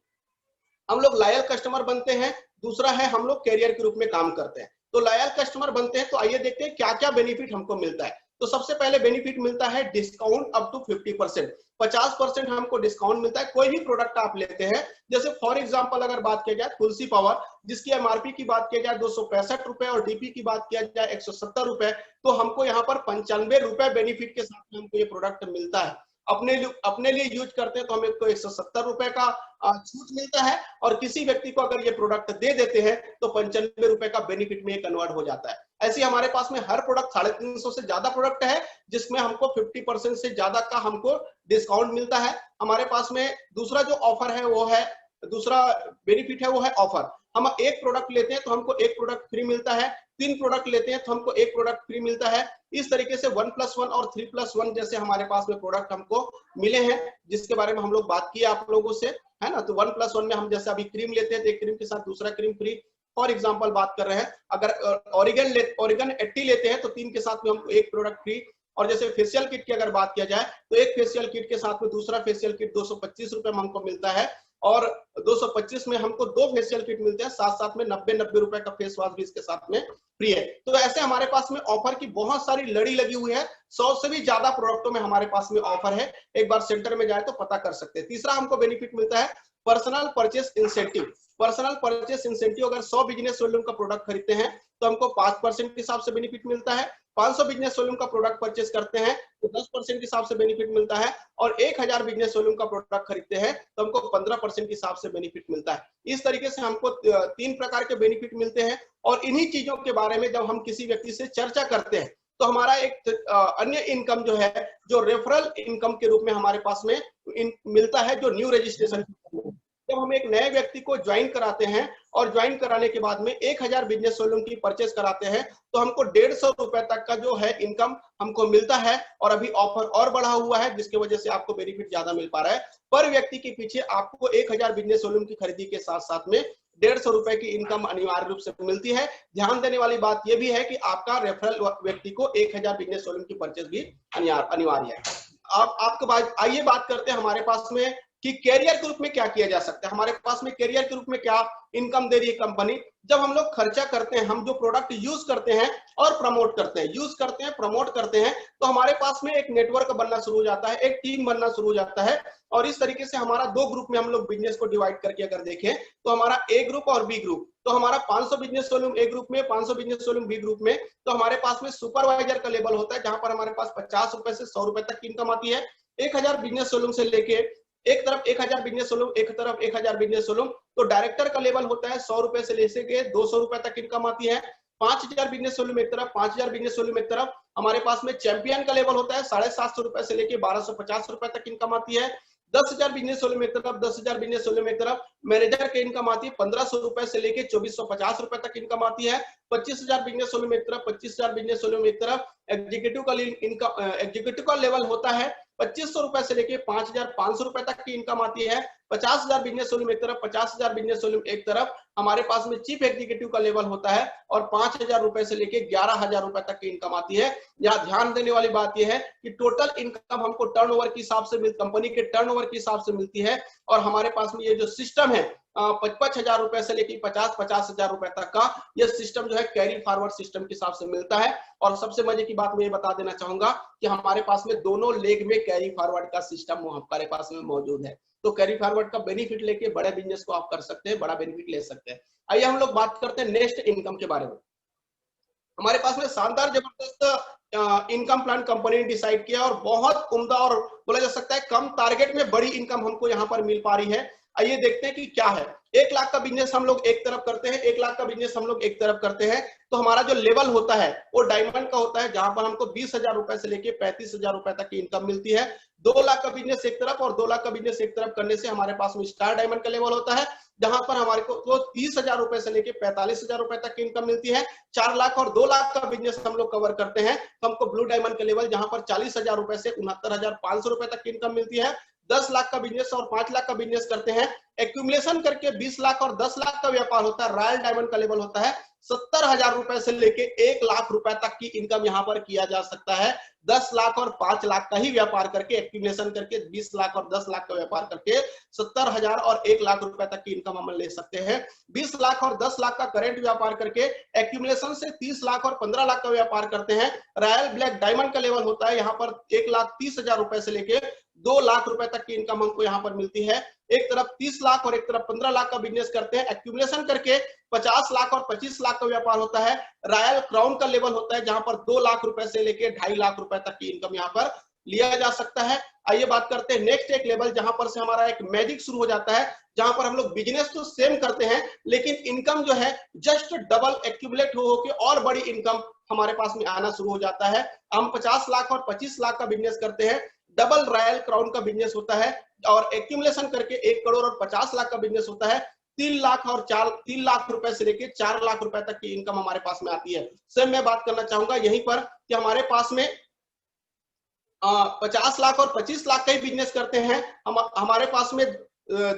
हम लोग लॉयल कस्टमर बनते हैं। दूसरा है हम लोग कैरियर के रूप में काम करते हैं। तो लॉयल कस्टमर बनते हैं तो आइए देखते हैं क्या क्या बेनिफिट हमको मिलता है। तो सबसे पहले बेनिफिट मिलता है डिस्काउंट अप टू 50%। 50% हमको डिस्काउंट मिलता है कोई भी प्रोडक्ट आप लेते हैं। जैसे फॉर एग्जांपल अगर बात किया जाए तुलसी पावर, जिसकी एमआरपी की बात किया जाए 265 रुपए और डीपी की बात किया जाए 170 रुपए, तो हमको यहाँ पर 95 रुपए बेनिफिट के साथ में हमको ये प्रोडक्ट मिलता है। अपने लिए यूज करते हैं तो हमें को 170 रुपए का छूट मिलता है, और किसी व्यक्ति को अगर ये प्रोडक्ट दे देते हैं तो 95 रुपए का बेनिफिट में कन्वर्ट हो जाता है। ऐसे हमारे पास में हर प्रोडक्ट 350 से ज्यादा प्रोडक्ट है जिसमें हमको 50% से ज्यादा का हमको डिस्काउंट मिलता है। हमारे पास में दूसरा जो ऑफर है वो है, दूसरा बेनिफिट है वो है ऑफर। हम एक प्रोडक्ट लेते हैं तो हमको एक प्रोडक्ट फ्री मिलता है, 3 प्रोडक्ट लेते हैं तो हमको एक प्रोडक्ट फ्री मिलता है। इस तरीके से 1+1 और 3+1 जैसे हमारे पास में प्रोडक्ट हमको मिले हैं, जिसके बारे में हम लोग बात किए आप लोगों से, है ना। तो 1+1 में हम जैसे अभी क्रीम लेते हैं तो एक क्रीम के साथ दूसरा क्रीम फ्री। फॉर एग्जांपल बात कर रहे हैं, अगर ओरिगन 80 लेते हैं तो 3 के साथ में हमको एक प्रोडक्ट फ्री। और जैसे फेशियल किट की अगर बात किया जाए तो एक फेशियल किट के साथ में दूसरा फेशियल किट 225 रुपए में हमको मिलता है, और 225 में हमको 2 फेशियल किट मिलते हैं, साथ साथ में 90 रुपए का फेस वॉश भी इसके साथ में फ्री है। तो ऐसे हमारे पास में ऑफर की बहुत सारी लड़ी लगी हुई है, 100 से भी ज्यादा प्रोडक्टों में हमारे पास में ऑफर है। एक बार सेंटर में जाए तो पता कर सकते हैं। तीसरा हमको बेनिफिट मिलता है personal purchase incentive. Personal purchase incentive, अगर 100 बिजनेस वॉल्यूम का प्रोडक्ट खरीदते हैं तो हमको 5% के हिसाब से बेनिफिट मिलता है। 500 बिजनेस वॉल्यूम का प्रोडक्ट परचेस करते हैं तो 10% के हिसाब से बेनिफिट मिलता है, और 1000 बिजनेस वॉल्यूम का प्रोडक्ट खरीदते हैं तो हमको 15% के हिसाब से बेनिफिट मिलता है। इस तरीके से हमको 3 प्रकार के बेनिफिट मिलते हैं। और इन्हीं चीजों के बारे में जब हम किसी व्यक्ति से चर्चा करते हैं तो हमारा एक अन्य इनकम जो है, जो रेफरल इनकम के रूप में हमारे पास में मिलता है, जो न्यू रजिस्ट्रेशन। जब हम एक नए व्यक्ति को ज्वाइन कराते हैं और ज्वाइन कराने के बाद में 1000 बिजनेस वॉल्यूम की परचेस कराते हैं तो हमको 150 रुपए तक का जो है इनकम हमको मिलता है। और अभी ऑफर और बढ़ा हुआ है जिसकी वजह से आपको बेनिफिट ज्यादा मिल पा रहा है। पर व्यक्ति के पीछे आपको 1000 बिजनेस वॉल्यूम की खरीदी के साथ साथ में 150 रुपए की इनकम अनिवार्य रूप से मिलती है। ध्यान देने वाली बात यह भी है कि आपका रेफरल व्यक्ति को 1000 बिजनेस वॉल्यूम की परचेस भी अनिवार्य है। अब आपके बाद आइए बात करते हैं हमारे पास में कि कैरियर के रूप में क्या किया जा सकता है। हमारे पास में कैरियर के रूप में क्या इनकम दे रही है कंपनी। जब हम लोग खर्चा करते हैं, हम जो प्रोडक्ट यूज करते हैं और प्रमोट करते हैं, यूज करते हैं प्रमोट करते हैं, तो हमारे पास में एक नेटवर्क बनना शुरू हो जाता है, एक टीम बनना शुरू हो जाता है। और इस तरीके से हमारा 2 ग्रुप में हम लोग बिजनेस को डिवाइड करके अगर देखें तो हमारा ए ग्रुप और बी ग्रुप। तो हमारा 500 बिजनेस वॉल्यूम ए ग्रुप में, 500 बिजनेस वॉल्यूम बी ग्रुप में। तो हमारे पास में सुपरवाइजर का लेवल होता है जहां पर हमारे पास 50 रुपए से 100 रुपए तक की इनकम आती है। 1000 बिजनेस वॉल्यूम से लेके एक तरफ 1000 बिजनेस वॉल्यूम, एक तरफ 1000 बिजनेस वॉल्यूम, तो डायरेक्टर का लेवल होता है 100 रुपए से लेके 200 रुपए तक इनकम आती है। 5000 बिजनेस वॉल्यूम एक तरफ, 5000 बिजनेस वॉल्यूम एक तरफ। हमारे पास में चैंपियन का लेवल होता है 750 रुपए से लेके 1250 रुपए तक इनकम आती है। 10,000 बिजनेस वॉल्यूम एक तरफ, 10,000 बिजनेस वॉल्यूम एक तरफ। मैनेजर की इनकम आती है 1500 रुपए से लेके 2450 रुपए तक इनकम आती है। 25,000 बिजनेस वॉल्यूम एक तरफ, 25,000 बिजनेस वॉल्यूम एक तरफ। एग्जीक्यूटिव का लेवल होता है 2500 रुपए से लेके 5500 रुपए तक की इनकम आती है। 50,000 बिजनेस वॉल्यूम एक तरफ, 50,000 बिजनेस वॉल्यूम एक तरफ। हमारे पास में चीफ एग्जीक्यूटिव का लेवल होता है और 5000 रुपए से लेके 11,000 रुपए तक की इनकम आती है। यहाँ ध्यान देने वाली बात यह है कि टोटल इनकम हमको टर्नओवर के हिसाब से कंपनी के टर्नओवर के हिसाब से मिलती है। और हमारे पास में ये जो सिस्टम है 55,000 रुपए से लेके 50,000 रुपए तक का ये सिस्टम जो है कैरी फॉरवर्ड सिस्टम के हिसाब से मिलता है। और सबसे मजे की बात मैं ये बता देना चाहूंगा कि हमारे पास में दोनों लेग में कैरी फॉरवर्ड का सिस्टम हमारे पास में मौजूद है। तो कैरी फॉरवर्ड का बेनिफिट लेके बड़े बिजनेस को आप कर सकते हैं, बड़ा बेनिफिट ले सकते हैं। आइए हम लोग बात करते हैं नेक्स्ट इनकम के बारे में। हमारे पास में शानदार जबरदस्त इनकम प्लान कंपनी ने डिसाइड किया और बहुत उम्दा और बोला जा सकता है कम टारगेट में बड़ी इनकम हमको यहाँ पर मिल पा रही है। आइए देखते हैं कि क्या है। 1 लाख का बिजनेस हम लोग एक तरफ करते हैं, 1 लाख का बिजनेस हम लोग एक तरफ करते हैं। तो हमारा जो लेवल होता है वो डायमंड का होता है जहां पर हमको 20,000 रुपए से लेके 35,000 रुपए तक की इनकम मिलती है। 2 लाख का बिजनेस एक तरफ और 2 लाख का बिजनेस एक तरफ करने से हमारे पास में स्टार डायमंड का लेवल होता है जहां पर हमारे को 30,000 रुपए से लेके 45,000 रुपए तक की इनकम मिलती है। 4 लाख और 2 लाख का बिजनेस हम लोग कवर करते हैं तो हमको ब्लू डायमंड का लेवल जहां पर 40,000 रुपए से 69,500 रुपए तक की इनकम मिलती है। 10 लाख का बिजनेस और 5 लाख का बिजनेस करते हैं, एक्यूमुलेशन करके 20 लाख और 10 लाख का व्यापार होता है। रॉयल डायमंड का लेवल होता है 70,000 रुपए से लेके 1 लाख रुपए तक की इनकम यहाँ पर किया जा सकता है 10 लाख और 5 लाख का ही व्यापार करके एक्यूमुलेशन करके 20 लाख और 10 लाख का व्यापार करके 70,000 और 1 लाख रुपए तक की इनकम हम ले सकते हैं। 20 लाख और 10 लाख का करेंट व्यापार करके एक्यूमुलेशन से 30 लाख और 15 लाख का व्यापार करते हैं। रॉयल ब्लैक डायमंड का लेवल होता है यहाँ पर 1,30,000 रुपए से लेके 2 लाख रुपए तक की इनकम हमको यहाँ पर मिलती है। एक तरफ 30 लाख और एक तरफ 15 लाख का बिजनेस करते हैं। एक्यूमुलेशन करके 50 लाख और 25 लाख का व्यापार होता है। रॉयल क्राउन का लेवल होता है जहां पर 2 लाख रुपए से लेके 2.5 लाख रुपए तक की इनकम यहाँ पर लिया जा सकता है। आइए बात करते हैं नेक्स्ट एक लेवल जहां पर से हमारा एक मैजिक शुरू हो जाता है, जहां पर हम लोग बिजनेस तो सेम करते हैं लेकिन इनकम जो है जस्ट डबल एक्यूमुलेट हो के और बड़ी इनकम हमारे पास में आना शुरू हो जाता है। हम 50 लाख और 25 लाख का बिजनेस करते हैं। डबल रॉयल क्राउन का बिजनेस होता है और एक्यूमुलेशन करके 1 करोड़ और 50 लाख का बिजनेस होता है। 3 लाख रुपए से लेके 4 लाख रुपए तक की इनकम हमारे पास में आती है। सेम मैं बात करना चाहूंगा यहीं पर कि हमारे पास में 50 लाख और 25 लाख का ही बिजनेस करते हैं। हमारे पास में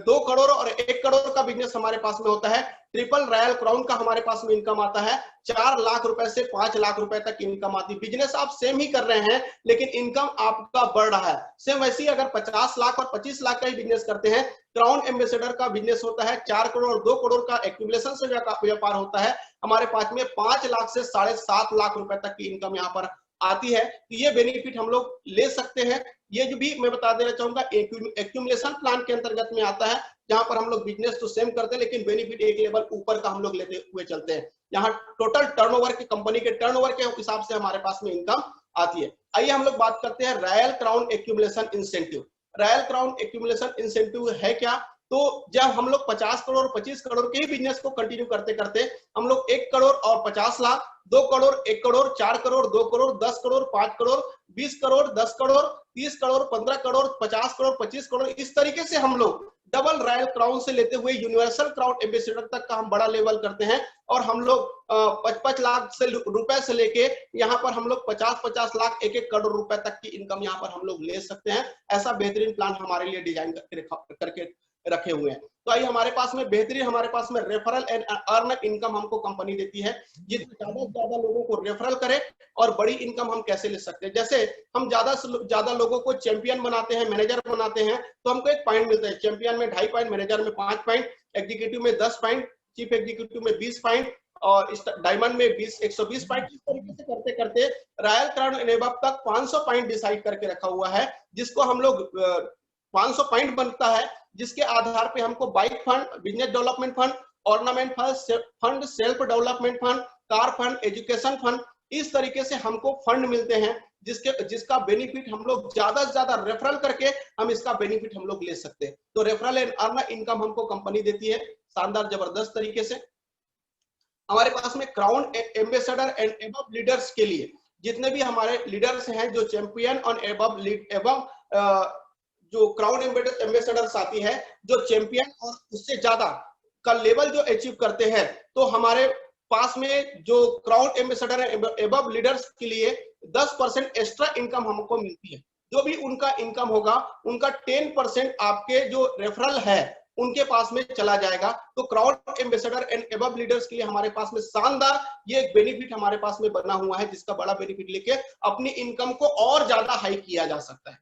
2 करोड़ और 1 करोड़ का बिजनेस हमारे पास में होता है। ट्रिपल रॉयल क्राउन का हमारे पास में इनकम आता है 4 लाख रुपए से 5 लाख रुपए तक इनकम आती है। बिजनेस आप सेम ही कर रहे हैं लेकिन इनकम आपका बढ़ रहा है। सेम वैसे ही अगर 50 लाख और 25 लाख का ही बिजनेस करते हैं, क्राउन एम्बेसडर का बिजनेस होता है 4 करोड़ और 2 करोड़ का एक्यूमुलेशन से व्यापार होता है। हमारे पास में 5 लाख से 7.5 लाख रुपए तक की इनकम यहाँ पर आती है। तो ये बेनिफिट हम लोग ले सकते हैं। ये जो भी मैं बता देना चाहूंगा एक्यूमुलेशन प्लान के अंतर्गत में आता है, जहां पर हम लोग बिजनेस तो सेम करते हैं लेकिन बेनिफिट एक लेवल ऊपर का हम लोग लेते हुए चलते हैं। यहाँ टोटल टर्नओवर की कंपनी के टर्नओवर के हिसाब से हमारे पास में इनकम आती है। आइए हम लोग बात करते हैं royal crown accumulation incentive. Royal crown accumulation incentive है क्या? तो जब हम लोग 50 करोड़ 25 करोड़ के ही बिजनेस को कंटिन्यू करते करते हम लोग 1 करोड़ और 50 लाख, 2 करोड़, 1 करोड़, 4 करोड़, 2 करोड़, 10 करोड़, 5 करोड़, 20 करोड़, 10 करोड़, 30 करोड़, 15 करोड़, 50 करोड़, 25 करोड़, इस तरीके से हम लोग डबल रॉयल क्राउन से लेते हुए यूनिवर्सल क्राउन एम्बेसडर तक का हम बड़ा लेवल करते हैं। और हम लोग 55 लाख से रुपए से लेके यहाँ पर हम लोग 50-50 लाख 1-1 करोड़ रुपए तक की इनकम यहाँ पर हम लोग ले सकते हैं। ऐसा बेहतरीन प्लान हमारे लिए डिजाइन करके रखे हुए हैं। तो आइए हमारे पास में बेहतरीन हमारे पास में रेफरल एंड अर्न इनकम हमको कंपनी देती है। जितने ज्यादा से ज्यादा लोगों को रेफरल करें और बड़ी इनकम हम कैसे ले सकते हैं। जैसे हम ज्यादा से ज्यादा लोगों को चैंपियन बनाते हैं, मैनेजर बनाते हैं, तो हमको एक पॉइंट मिलता है। चैंपियन में 2.5 पॉइंट, मैनेजर में 5 पॉइंट, एग्जीक्यूटिव में 10 पॉइंट, चीफ एग्जीक्यूटिव में 20 पॉइंट और डायमंड में 120 पॉइंट। इस तरीके से करते करते रॉयल क्राउन एंड अबव तक 500 पॉइंट डिसाइड करके रखा हुआ है, जिसको हम लोग 500 पॉइंट बनता है, जिसके आधार पे हमको bike fund, business development fund, ornament fund, self development fund, car fund, education fund, इस तरीके से हमको फंड मिलते हैं जिसका बेनिफिट हम लोग ज्यादा से ज्यादा रेफरल करके हम इसका बेनिफिट हम लोग ले सकते हैं। तो रेफरल एंड अर्न इनकम हमको कंपनी देती है शानदार जबरदस्त तरीके से। हमारे पास में crown ambassador and above leaders के लिए जितने भी हमारे लीडर्स हैं जो चैंपियन और एबव जो क्राउन एम्बेसडर्स आती है, जो चैंपियन और उससे ज्यादा का लेवल जो अचीव करते हैं, तो हमारे पास में जो क्राउन एम्बेसडर एबव लीडर्स के लिए 10% एक्स्ट्रा इनकम हमको मिलती है। जो भी उनका इनकम होगा उनका 10% आपके जो रेफरल है उनके पास में चला जाएगा। तो crown ambassador and above leaders के लिए हमारे पास में शानदार ये एक बेनिफिट हमारे पास में बना हुआ है, जिसका बड़ा बेनिफिट लेके अपनी इनकम को और ज्यादा हाई किया जा सकता है।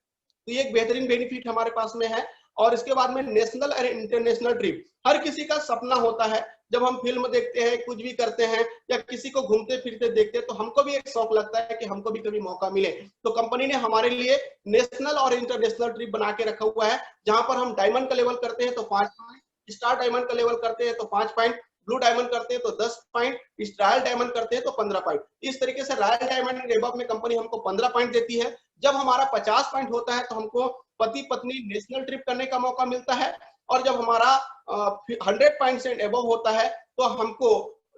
तो ये एक बेहतरीन बेनिफिट हमारे पास में है। और इसके बाद में नेशनल और इंटरनेशनल ट्रिप हर किसी का सपना होता है। जब हम फिल्म देखते हैं, कुछ भी करते हैं या किसी को घूमते फिरते देखते हैं, तो हमको भी एक शौक लगता है कि हमको भी कभी मौका मिले। तो कंपनी ने हमारे लिए नेशनल और इंटरनेशनल ट्रिप बना के रखा हुआ है, जहां पर हम डायमंड का लेवल करते हैं तो 5 पॉइंट, स्टार डायमंड का लेवल करते हैं तो 5 पॉइंट, ब्लू डायमंड करते हैं तो 10 पॉइंट, रॉयल डायमंड करते हैं तो 15 पॉइंट। इस तरीके से रॉयल डायमंड एबव में कंपनी हमको 15 पॉइंट देती है। जब हमारा 50 पॉइंट होता है तो हमको पति पत्नी नेशनल ट्रिप करने का मौका मिलता है। और जब हमारा 100 पॉइंट से एबव होता है तो हमको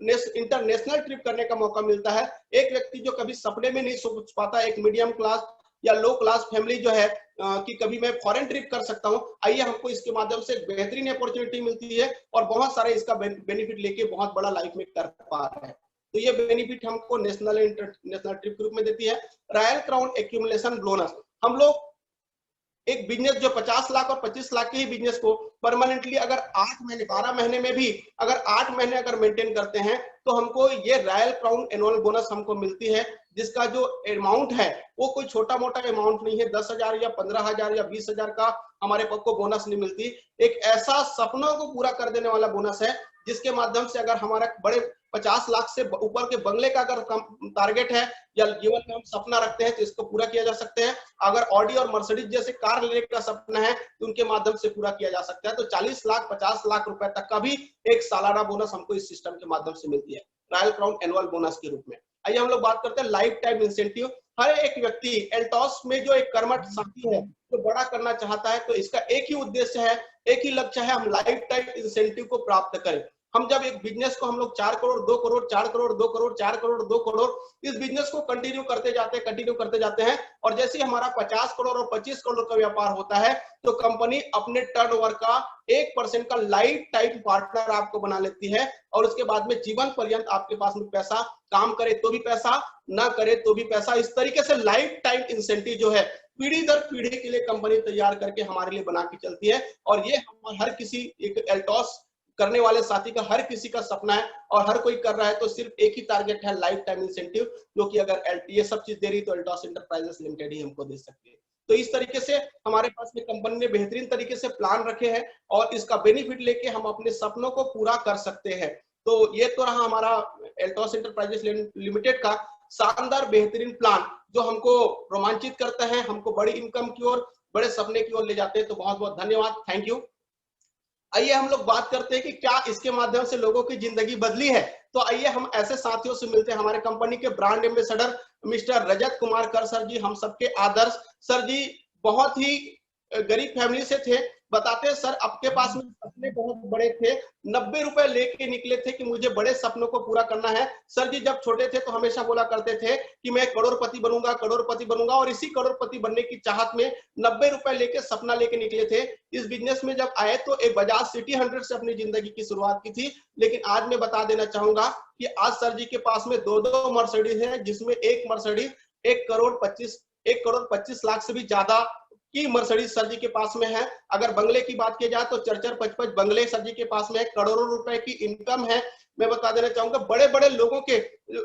इंटरनेशनल ट्रिप करने का मौका मिलता है। एक व्यक्ति जो कभी सपने में नहीं सोच पाता, एक मीडियम क्लास या लो क्लास फैमिली जो है कि कभी मैं फॉरेन ट्रिप कर सकता हूं, आइए हमको इसके माध्यम से बेहतरीन अपॉर्चुनिटी मिलती है और बहुत सारे इसका बेनिफिट लेके बहुत बड़ा लाइफ में कर पा रहे हैं। तो ये बेनिफिट हमको नेशनल इंटरनेशनल ट्रिप ग्रुप में देती है। रॉयल क्राउन एक्यूमुलेशन बोनस हम लोग एक बिजनेस जो 50 लाख और 25 लाख के ही बिजनेस को परमानेंटली अगर 8 महीने 12 महीने में भी अगर 8 महीने अगर मेंटेन करते हैं तो हमको ये रॉयल क्राउन एनुअल बोनस हमको मिलती है, जिसका जो अमाउंट है वो कोई छोटा मोटा अमाउंट नहीं है। 10,000 या 15,000 या 20,000 का हमारे पक्ष को बोनस नहीं मिलती। एक ऐसा सपनों को पूरा कर देने वाला बोनस है जिसके माध्यम से अगर हमारा बड़े 50 लाख से ऊपर के बंगले का अगर टारगेट है या जीवन में हम सपना रखते हैं तो इसको पूरा किया जा सकते हैं। अगर ऑडी और मर्सिडीज जैसे कार लेने का सपना है तो उनके माध्यम से पूरा किया जा सकता है। तो 40 लाख 50 लाख रुपए तक का भी एक सालाना बोनस हमको इस सिस्टम के माध्यम से मिलती है, रॉयल क्राउन एनुअल बोनस के रूप में। आइए हम लोग बात करते हैं लाइफ टाइम इंसेंटिव। हर एक व्यक्ति एल्टॉस में जो एक कर्मठ साथी है जो बड़ा करना चाहता है तो इसका एक ही उद्देश्य है, एक ही लक्ष्य है, हम लाइफ टाइम इंसेंटिव को प्राप्त करें। हम जब एक बिजनेस को हम लोग 4 करोड़ 2 करोड़ 4 करोड़ 2 करोड़ 4 करोड़ 2 करोड़ इस बिजनेस को कंटिन्यू करते जाते हैं और जैसे ही हमारा 50 करोड़ और 25 करोड़ का व्यापार होता है तो कंपनी अपने टर्नओवर का 1% का लाइफ टाइम पार्टनर आपको बना लेती है और उसके बाद में जीवन पर्यंत आपके पास में पैसा, काम करे तो भी पैसा, ना करे तो भी पैसा। इस तरीके से लाइफ टाइम इंसेंटिव जो है पीढ़ी दर पीढ़ी के लिए कंपनी तैयार करके हमारे लिए बना के चलती है और ये हर किसी एक एल्टॉस करने वाले साथी का, हर किसी का सपना है और हर कोई कर रहा है। तो सिर्फ एक ही टारगेट है, लाइफ टाइम इंसेंटिव, जो कि अगर ये सब चीज दे रही तो एल्टॉस एंटरप्राइजेस लिमिटेड ही हमको दे सकती है। तो इस तरीके से हमारे पास में कंपनी ने बेहतरीन तरीके से प्लान रखे हैं और इसका बेनिफिट लेके हम अपने सपनों को पूरा कर सकते हैं। तो ये तो रहा हमारा एल्टॉस एंटरप्राइजेस लिमिटेड का शानदार बेहतरीन प्लान जो हमको रोमांचित करता है, हमको बड़ी इनकम की ओर, बड़े सपने की ओर ले जाते हैं। तो बहुत बहुत धन्यवाद, थैंक यू। आइए हम लोग बात करते हैं कि क्या इसके माध्यम से लोगों की जिंदगी बदली है। तो आइए हम ऐसे साथियों से मिलते हैं, हमारे कंपनी के brand ambassador mister Rajat Kumar कर सर जी, हम सबके आदर्श सर जी, बहुत ही गरीब फैमिली से थे। बताते हैं सर आपके पास में सपने बहुत बड़े थे, 90 रुपए लेके निकले थे कि मुझे बड़े सपनों को पूरा करना है। सर जी जब छोटे थे तो हमेशा बोला करते थे कि मैं करोड़पति बनूंगा, करोड़पति बनूंगा, और इसी करोड़पति बनने की चाहत में 90 रुपए लेके सपना लेके निकले थे। इस बिजनेस में जब आए तो एक बजाज सिटी 100 से अपनी जिंदगी की शुरुआत की थी, लेकिन आज मैं बता देना चाहूंगा कि आज सर जी के पास में 2 मर्सिडीज है, जिसमें एक मर्सिडीज 1 करोड़ 25 लाख से भी ज्यादा की मर्सिडीज सर जी के पास में है। अगर बंगले की बात की जाए तो 4-4-5-5 बंगले सर जी के पास में है, करोड़ों रुपए की इनकम है। मैं बता देना चाहूंगा बड़े बड़े लोगों के,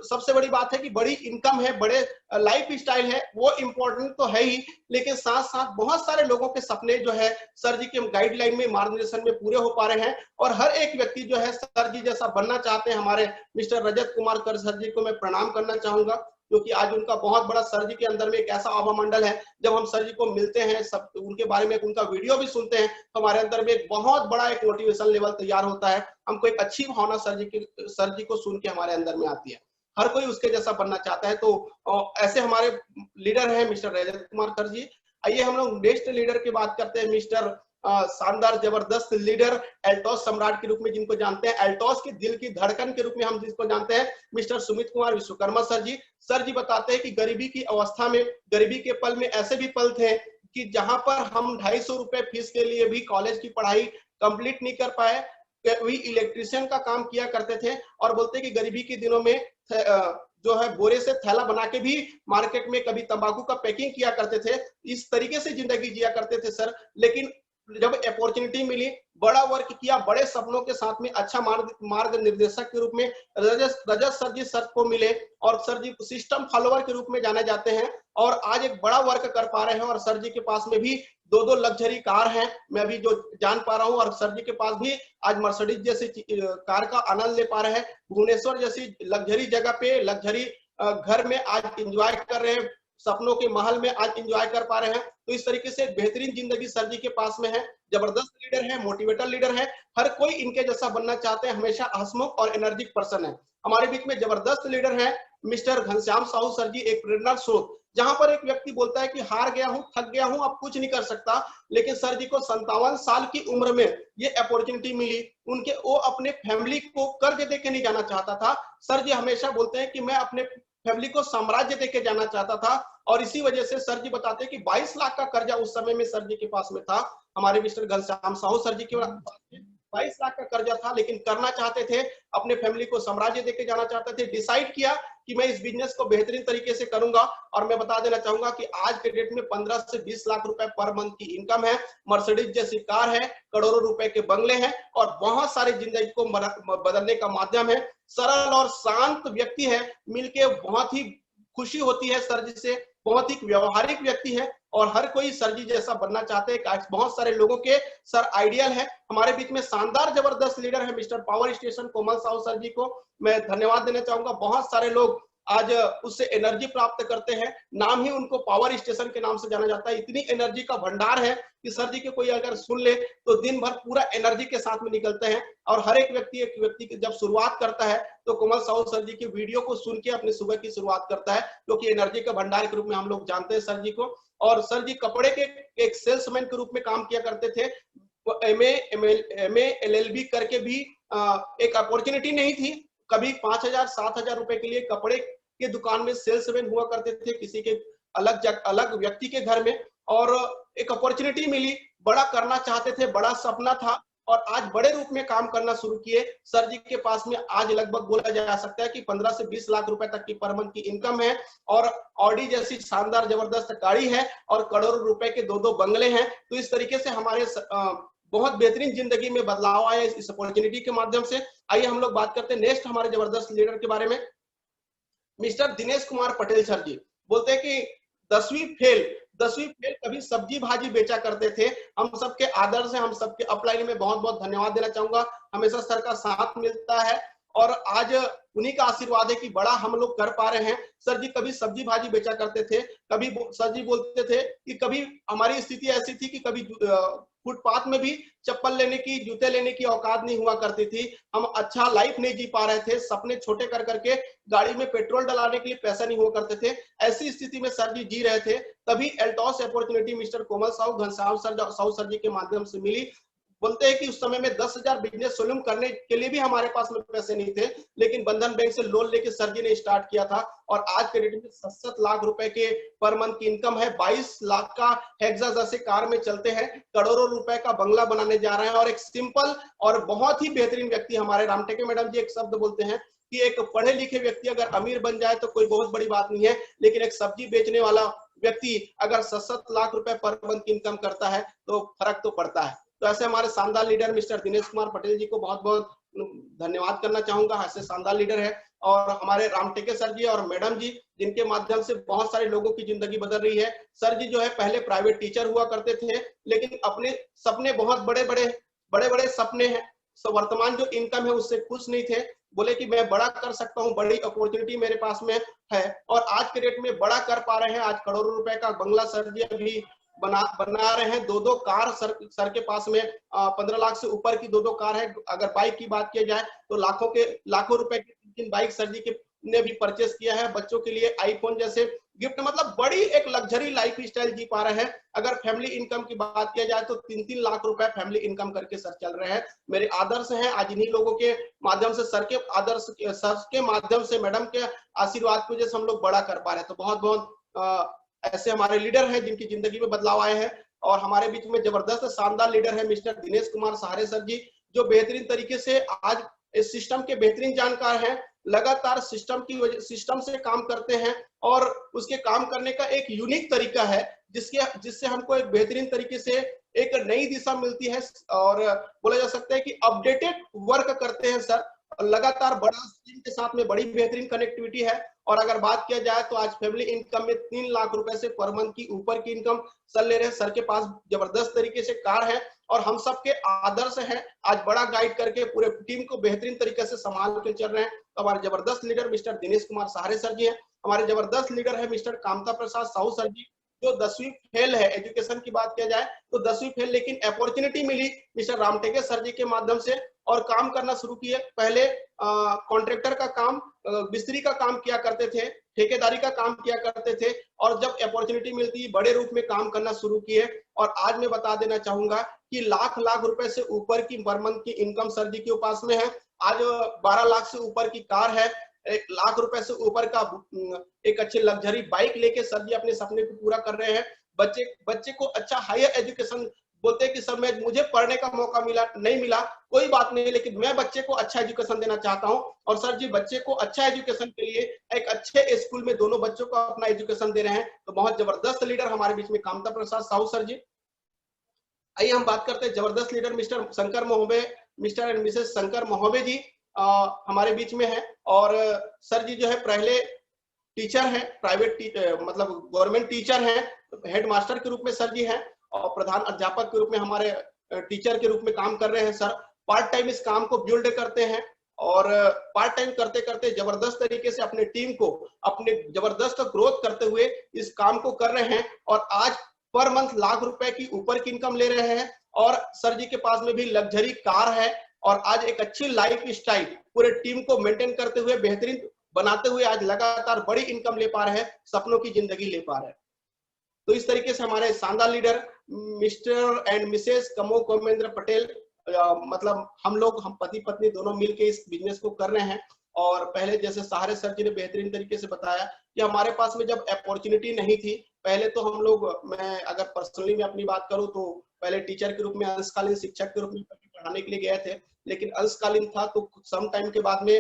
सबसे बड़ी बात है कि बड़ी इनकम है, बड़े लाइफ स्टाइल है, वो इम्पोर्टेंट तो है ही, लेकिन साथ साथ बहुत सारे लोगों के सपने जो है सर जी के गाइडलाइन में, मार्गदर्शन में पूरे हो पा रहे हैं और हर एक व्यक्ति जो है सर जी जैसा बनना चाहते हैं। हमारे मिस्टर रजत कुमार कर सर जी को मैं प्रणाम करना चाहूंगा, क्योंकि आज उनका बहुत बड़ा सर जी के अंदर में एक ऐसा आभामंडल है। जब हम सर जी को मिलते हैं, सब उनके बारे में उनका वीडियो भी सुनते हैं तो हमारे अंदर में एक बहुत बड़ा एक मोटिवेशन लेवल तैयार होता है। हमको एक अच्छी भावना सर जी को सुन के हमारे अंदर में आती है। हर कोई उसके जैसा बनना चाहता है। तो ऐसे हमारे लीडर है मिस्टर रजत कुमार कर जी। आइए हम लोग नेक्स्ट लीडर की बात करते हैं, मिस्टर शानदार जबरदस्त लीडर, एल्टॉस सम्राट के रूप में जिनको जानते हैं, एल्टॉस के दिल की धड़कन के रूप में हम जिसको जानते हैं, मिस्टर सुमित कुमार विश्वकर्मा सर जी। सर जी बताते हैं कि गरीबी की अवस्था में, गरीबी के पल में ऐसे भी पल थे कि जहां पर हम 250 रुपए फीस के लिए भी कॉलेज की पढ़ाई कंप्लीट नहीं कर पाए, वही इलेक्ट्रिशियन का काम किया करते थे और बोलते कि गरीबी के दिनों में जो है बोरे से थैला बना के भी मार्केट में कभी तंबाकू का पैकिंग किया करते थे। इस तरीके से जिंदगी जिया करते थे सर। लेकिन जब अपॉर्चुनिटी मिली, बड़ा वर्क किया, बड़े सपनों के साथ में अच्छा मार्ग निर्देशक के रूप में रजत सर जी सर को मिले और सर जी सिस्टम फॉलोअर के रूप में जाने जाते हैं और आज एक बड़ा वर्क कर पा रहे हैं। और सर जी के पास में भी 2 लग्जरी कार हैं, मैं भी जो जान पा रहा हूं, और सर जी के पास भी आज मर्सिडीज जैसी कार का आनंद ले पा रहे हैं। भुवनेश्वर जैसी लग्जरी जगह पे, लग्जरी घर में आज इंजॉय कर रहे हैं, सपनों के महल में आज इंजॉय कर पा रहे हैं। तो इस तरीके से बेहतरीन जिंदगी सर जी के पास में है, जबरदस्त लीडर है, मोटिवेटर लीडर है, हर कोई इनके जैसा बनना चाहते हैं, हमेशा हंसमुख और एनर्जिक पर्सन है। हमारे बीच में जबरदस्त लीडर है मिस्टर घनश्याम साहू सर जी, एक प्रेरणा स्रोत। जहां पर एक व्यक्ति बोलता है कि हार गया हूं, थक गया हूं, अब कुछ नहीं कर सकता, लेकिन सर जी को 57 साल की उम्र में ये अपॉर्चुनिटी मिली। उनके वो अपने फैमिली को कर्ज देके नहीं जाना चाहता था। सर जी हमेशा बोलते हैं कि मैं अपने फैमिली को साम्राज्य देके जाना चाहता था, और इसी वजह से सर जी बताते हैं कि 22 लाख का कर्जा उस समय में सर जी के पास में था। हमारे मिस्टर घनश्याम साहू सर जी के 22 लाख का कर्जा था, लेकिन करना चाहते थे, अपने फैमिली को साम्राज्य देके जाना चाहते थे। डिसाइड किया कि मैं इस बिजनेस को बेहतरीन तरीके से करूंगा। और मैं बता देना चाहूंगा कि आज के डेट में 15 से 20 लाख रुपए पर मंथ की इनकम है, मर्सिडीज जैसी कार है, करोड़ों रुपए के बंगले हैं और बहुत सारी जिंदगी को बदलने का माध्यम है। सरल और शांत व्यक्ति है, मिलके बहुत ही खुशी होती है सर जी से। बहुत ही व्यवहारिक व्यक्ति है और हर कोई सर जी जैसा बनना चाहते हैं। बहुत सारे लोगों के सर आइडियल है। हमारे बीच में शानदार जबरदस्त लीडर है मिस्टर पावर स्टेशन कोमल साहू सर जी को मैं धन्यवाद देना चाहूंगा। बहुत सारे लोग आज उससे एनर्जी प्राप्त करते हैं, नाम ही उनको पावर स्टेशन के नाम से जाना जाता है। इतनी एनर्जी का भंडार है कि सर जी के कोई अगर सुन ले तो दिन भर पूरा एनर्जी के साथ में निकलते हैं। और हर एक व्यक्ति की जब शुरुआत करता है तो कोमल साहू सर जी की वीडियो को सुन के अपनी सुबह की शुरुआत करता है, क्योंकि एनर्जी का भंडार के रूप में हम लोग जानते हैं सर जी को। और सर जी कपड़े के एक सेल्समैन के रूप में काम किया करते थे। एमए एलएलबी करके भी एक अपॉर्चुनिटी नहीं थी। कभी 5,000 7,000 रुपए के लिए कपड़े के दुकान में सेल्समैन हुआ करते थे किसी के अलग व्यक्ति के घर में, और एक अपॉर्चुनिटी मिली, बड़ा करना चाहते थे, बड़ा सपना था और आज बड़े रूप में काम करना शुरू किए। सर जी के पास में आज लगभग बोला जा सकता है कि 15 से 20 लाख रुपए तक की पर मंथ की इनकम है और ऑडी जैसी शानदार जबरदस्त गाड़ी है और करोड़ों रुपए के 2-2 बंगले हैं। तो इस तरीके से हमारे बहुत बेहतरीन जिंदगी में बदलाव आया इस अपॉर्चुनिटी के माध्यम से। आइए हम लोग बात करते हैं नेक्स्ट हमारे जबरदस्त लीडर के बारे में, मिस्टर दिनेश कुमार पटेल सर जी। बोलते हैं कि 10वीं फेल कभी सब्जी भाजी बेचा करते थे। हम सबके आदर्श हैं, हम सबके अपलाइन में बहुत बहुत धन्यवाद देना चाहूंगा। हमेशा सर का साथ मिलता है और आज उन्हीं का आशीर्वाद है कि बड़ा हम लोग कर पा रहे हैं। सर जी कभी सब्जी भाजी बेचा करते थे, कभी सर जी बोलते थे कि कभी हमारी स्थिति ऐसी थी कि कभी फुटपाथ में भी चप्पल लेने की, जूते लेने की औकात नहीं हुआ करती थी। हम अच्छा लाइफ नहीं जी पा रहे थे, सपने छोटे कर करके गाड़ी में पेट्रोल डलाने के लिए पैसा नहीं हुआ करते थे। ऐसी स्थिति में सर जी रहे थे, तभी एल्टॉस अपॉर्चुनिटी मिस्टर कोमल साहू घनश्याम साहू सर जी के माध्यम से मिली। बोलते हैं कि उस समय में 10,000 बिजनेस शुरू करने के लिए भी हमारे पास में पैसे नहीं थे, लेकिन बंधन बैंक से लोन लेके सर जी ने स्टार्ट किया था और आज के डेट में 67 लाख रुपए के पर मंथ की इनकम है। 22 लाख का हेक्सा जैसे कार में चलते हैं, करोड़ों रुपए का बंगला बनाने जा रहे हैं और एक सिंपल और बहुत ही बेहतरीन व्यक्ति हमारे रामटेके मैडम जी एक शब्द बोलते हैं कि एक पढ़े लिखे व्यक्ति अगर अमीर बन जाए तो कोई बहुत बड़ी बात नहीं है, लेकिन एक सब्जी बेचने वाला व्यक्ति अगर 67 लाख रुपए पर मंथ की इनकम करता है तो फर्क तो पड़ता है। तो ऐसे हमारे शानदार लीडर मिस्टर दिनेश कुमार पटेल जी को बहुत बहुत धन्यवाद करना चाहूंगा। ऐसे शानदार लीडर है। और हमारे रामटेके सर जी और मैडम जी जिनके माध्यम से बहुत सारे लोगों की जिंदगी बदल रही है। सर जी जो है पहले प्राइवेट टीचर हुआ करते थे, लेकिन अपने सपने बहुत बड़े बड़े सपने हैं, वर्तमान जो इनकम है उससे खुश नहीं थे। बोले कि मैं बड़ा कर सकता हूँ, बड़ी अपॉर्चुनिटी मेरे पास में है और आज के डेट में बड़ा कर पा रहे हैं। आज करोड़ों रुपए का बंगला सर जी अभी बना रहे हैं। 2-2 कार सर के पास में 15 लाख से ऊपर की 2-2 कार है। अगर बाइक की बात की जाए तो लाखों रुपए की बाइक सर जी के ने भी परचेस किया है। बच्चों के लिए आईफोन जैसे गिफ्ट, मतलब बड़ी एक लग्जरी लाइफ स्टाइल जी पा रहे हैं। अगर फैमिली इनकम की बात किया जाए तो 3-3 लाख रुपए फैमिली इनकम करके सर चल रहे हैं। मेरे आदर्श हैं आज इन्हीं लोगों के माध्यम से, सर के माध्यम से, मैडम के आशीर्वाद की वजह से हम लोग बड़ा कर पा रहे हैं। तो बहुत बहुत ऐसे हमारे लीडर हैं जिनकी जिंदगी में बदलाव आए हैं। और हमारे बीच में जबरदस्त शानदार लीडर है मिस्टर दिनेश कुमार सहारे सर जी, जो बेहतरीन तरीके से आज इस सिस्टम के बेहतरीन जानकार हैं। लगातार सिस्टम से काम करते हैं और उसके काम करने का एक यूनिक तरीका है जिससे हमको एक बेहतरीन तरीके से एक नई दिशा मिलती है और बोला जा सकता है कि अपडेटेड वर्क करते हैं सर। लगातार बड़ा टीम के साथ में बड़ी बेहतरीन कनेक्टिविटी है। और अगर बात किया जाए तो आज फैमिली इनकम में 3 लाख रुपए से पर मंथ की ऊपर की इनकम सर ले रहे हैं। सर के पास जबरदस्त तरीके से कार है और हम सबके आदर्श हैं। आज बड़ा गाइड करके पूरे टीम को बेहतरीन तरीके से संभाल के चल रहे हैं। तो हमारे जबरदस्त लीडर मिस्टर दिनेश कुमार सहारे सर जी हैं। हमारे जबरदस्त लीडर है मिस्टर कामता प्रसाद साहू सर जी, जो 10वीं फेल है। एजुकेशन की बात किया जाए तो 10वीं फेल, लेकिन अपॉर्चुनिटी मिली मिस्टर रामटेके सर जी के माध्यम से और काम करना शुरू किए। पहले कॉन्ट्रैक्टर का काम, मिस्त्री का काम किया करते थे, ठेकेदारी का काम किया करते थे और जब अपॉर्चुनिटी मिलती बड़े रूप में काम करना शुरू किए। और आज मैं बता देना चाहूंगा कि लाख रुपए से ऊपर की पर मंथ की इनकम सर जी के पास में है। आज 12 लाख से ऊपर की कार है, 1 लाख रुपए से ऊपर का एक अच्छे लग्जरी बाइक लेके सर जी अपने सपने को पूरा कर रहे हैं। बच्चे को अच्छा हायर एजुकेशन बोलते हैं कि सर मैं मुझे पढ़ने का मौका मिला नहीं मिला, कोई बात नहीं, लेकिन मैं बच्चे को अच्छा एजुकेशन देना चाहता हूं। और सर जी बच्चे को अच्छा एजुकेशन के लिए एक अच्छे स्कूल में दोनों बच्चों को अपना एजुकेशन दे रहे हैं। तो बहुत जबरदस्त लीडर हमारे बीच में कामता प्रसाद साहू सर जी। आइए हम बात करते हैं जबरदस्त leader mister Shankar Mahobe, mister and Mrs Shankar Mahobe ji हमारे बीच में है। और सर जी जो है पहले टीचर हैं, प्राइवेट मतलब गवर्नमेंट टीचर हैं, हेड मास्टर के रूप में सर जी हैं, और प्रधान अध्यापक के रूप में हमारे टीचर के रूप में काम कर रहे हैं सर। पार्ट टाइम इस काम को बिल्ड करते हैं और पार्ट टाइम करते करते जबरदस्त तरीके से अपने टीम को अपने जबरदस्त ग्रोथ करते हुए इस काम को कर रहे हैं। और आज पर मंथ लाख रुपए की ऊपर की इनकम ले रहे हैं। और सर जी के पास में भी लग्जरी कार है और आज एक अच्छी लाइफ स्टाइल पूरे टीम को मेंटेन करते हुए बेहतरीन बनाते हुए आज लगातार बड़ी इनकम ले पा रहे हैं, सपनों की जिंदगी ले पा रहे हैं। तो इस तरीके से हमारे शानदार लीडर मिस्टर एंड मिसेस कमो कोमेंद्र पटेल, मतलब हम पति पत्नी दोनों मिलके इस बिजनेस को कर रहे हैं। और पहले जैसे सहारे सर जी ने बेहतरीन तरीके से बताया कि हमारे पास में जब अपॉर्चुनिटी नहीं थी, पहले तो हम लोग, मैं अगर पर्सनली मैं अपनी बात करूं तो पहले टीचर के रूप में अंशकालीन शिक्षक के रूप में पढ़ाने के लिए गए थे, लेकिन अंशकालीन था तो सम टाइम के बाद में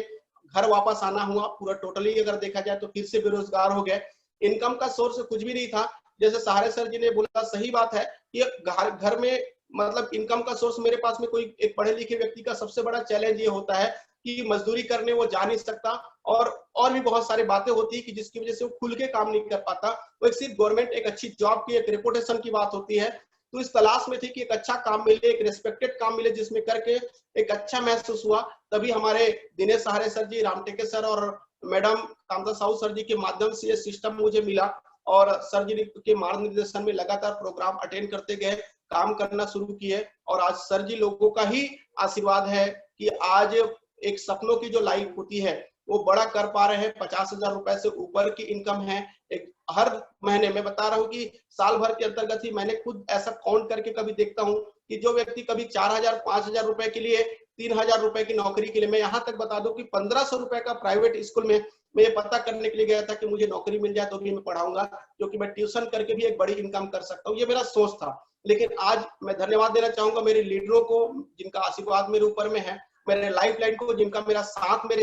घर वापस आना हुआ। पूरा टोटली अगर देखा जाए तो फिर से बेरोजगार हो गए, इनकम का सोर्स कुछ भी नहीं था। जैसे सहारे सर जी ने बोला सही बात है कि घर में मतलब इनकम का सोर्स मेरे पास में कोई एक पढ़े लिखे व्यक्ति का सबसे बड़ा चैलेंज ये होता है कि मजदूरी करने वो जा नहीं सकता और भी बहुत सारी बातें होती है कि जिसकी वजह से वो खुल के काम नहीं कर पाता। वो एक सिर्फ गवर्नमेंट एक अच्छी जॉब की एक रेपुटेशन की बात होती है। तो इस तलाश में थी कि एक अच्छा काम मिले, एक रेस्पेक्टेड काम मिले जिसमें करके एक अच्छा महसूस हुआ। तभी हमारे दिनेश सहारे सर जी, रामटेके सर और मैडम कामता साहू सर जी के माध्यम से ये सिस्टम मुझे मिला और सर जी के मार्गदर्शन में लगातार प्रोग्राम अटेंड करते गए, काम करना शुरू किए। और आज सर जी लोगों का ही आशीर्वाद है कि आज एक सपनों की जो लाइफ होती है वो बड़ा कर पा रहे हैं। 50,000 रुपए से ऊपर की इनकम है एक हर महीने। मैं बता रहा हूँ कि साल भर के अंतर्गत ही मैंने खुद ऐसा काउंट करके कभी देखता हूँ कि जो व्यक्ति कभी 4,000 5,000 रुपए के लिए 3,000 रुपए की नौकरी के लिए, मैं यहाँ तक बता दूं कि 1,500 रुपए का प्राइवेट स्कूल में मैं ये पता करने के लिए गया था कि मुझे नौकरी मिल जाए तो भी मैं पढ़ाऊंगा, क्योंकि मैं ट्यूशन करके भी एक बड़ी इनकम कर सकता हूँ, ये मेरा सोच था। लेकिन आज मैं धन्यवाद देना चाहूंगा मेरे लीडरों को जिनका आशीर्वाद मेरे ऊपर में है, मेरे लाइफ लाइन को जिनका मेरे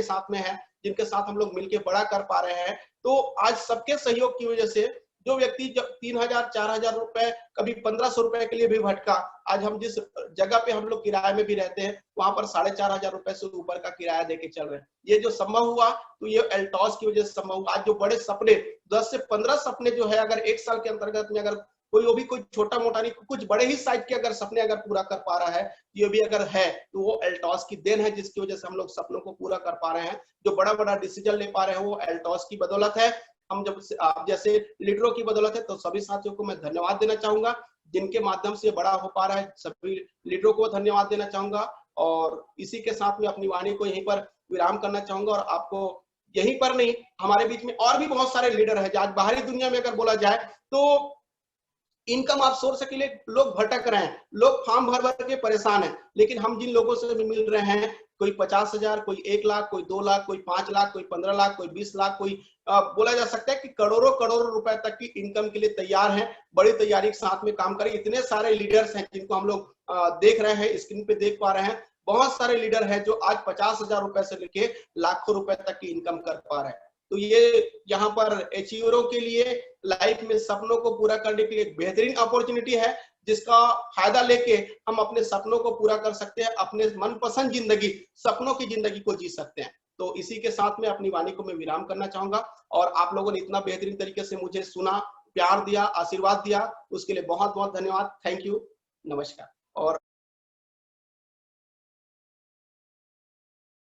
साथ में है, जिनके साथ हम लोग मिलकर बड़ा कर पा रहे हैं। तो आज सबके सहयोग की वजह से जो व्यक्ति जब 3,000 4,000 रुपए कभी 1,500 रुपए के लिए भी भटका, आज हम जिस जगह पे हम लोग किराए में भी रहते हैं वहां पर 4,500 रुपए से ऊपर का किराया देके चल रहे हैं। ये जो संभव हुआ तो ये एल्टॉस की वजह से संभव हुआ। आज जो बड़े सपने 10 से 15 सपने जो है अगर एक साल के अंतर्गत में अगर कोई वो भी कोई छोटा मोटा नहीं, कुछ बड़े ही साइज के अगर सपने अगर पूरा कर पा रहा है, ये भी अगर है तो वो एल्टॉस की देन है, जिसकी वजह से हम लोग सपनों को पूरा कर पा रहे हैं। जो बड़ा बड़ा डिसीजन ले पा रहे हैं वो एल्टॉस की बदौलत है, हम जब आप जैसे लीडरों की बदौलत है। तो सभी साथियों को मैं धन्यवाद देना चाहूंगा जिनके माध्यम से बड़ा हो पा रहा है, सभी लीडरों को धन्यवाद देना चाहूंगा। और इसी के साथ में अपनी वाणी को यहीं पर विराम करना चाहूंगा। और आपको यहीं पर नहीं, हमारे बीच में और भी बहुत सारे लीडर हैं। आज बाहरी दुनिया में अगर बोला जाए तो इनकम आप सोर्स के लिए लोग भटक रहे हैं, लोग फॉर्म भर भर के परेशान हैं, लेकिन हम जिन लोगों से भी मिल रहे हैं, कोई 50,000, कोई 1 लाख, कोई 2 लाख, कोई 5 लाख, कोई 15 लाख, कोई 20 लाख, कोई बोला जा सकता है कि करोड़ों करोड़ों रुपए तक की इनकम के लिए तैयार हैं, बड़ी तैयारी के साथ में काम करें। इतने सारे लीडर्स हैं जिनको हम लोग देख रहे हैं, स्क्रीन पे देख पा रहे हैं। बहुत सारे लीडर हैं जो आज 50,000 रुपए से लेके लाखों रुपए तक की इनकम कर पा रहे हैं। तो ये यहाँ पर अचीवरों के लिए लाइफ में सपनों को पूरा करने के लिए एक बेहतरीन अपॉर्चुनिटी है, जिसका फायदा लेके हम अपने सपनों को पूरा कर सकते हैं, अपने मनपसंद जिंदगी, सपनों की जिंदगी को जी सकते हैं। तो इसी के साथ में अपनी वाणी को मैं विराम करना चाहूंगा। और आप लोगों ने इतना बेहतरीन तरीके से मुझे सुना, प्यार दिया, आशीर्वाद दिया, उसके लिए बहुत बहुत धन्यवाद। थैंक यू, नमस्कार। और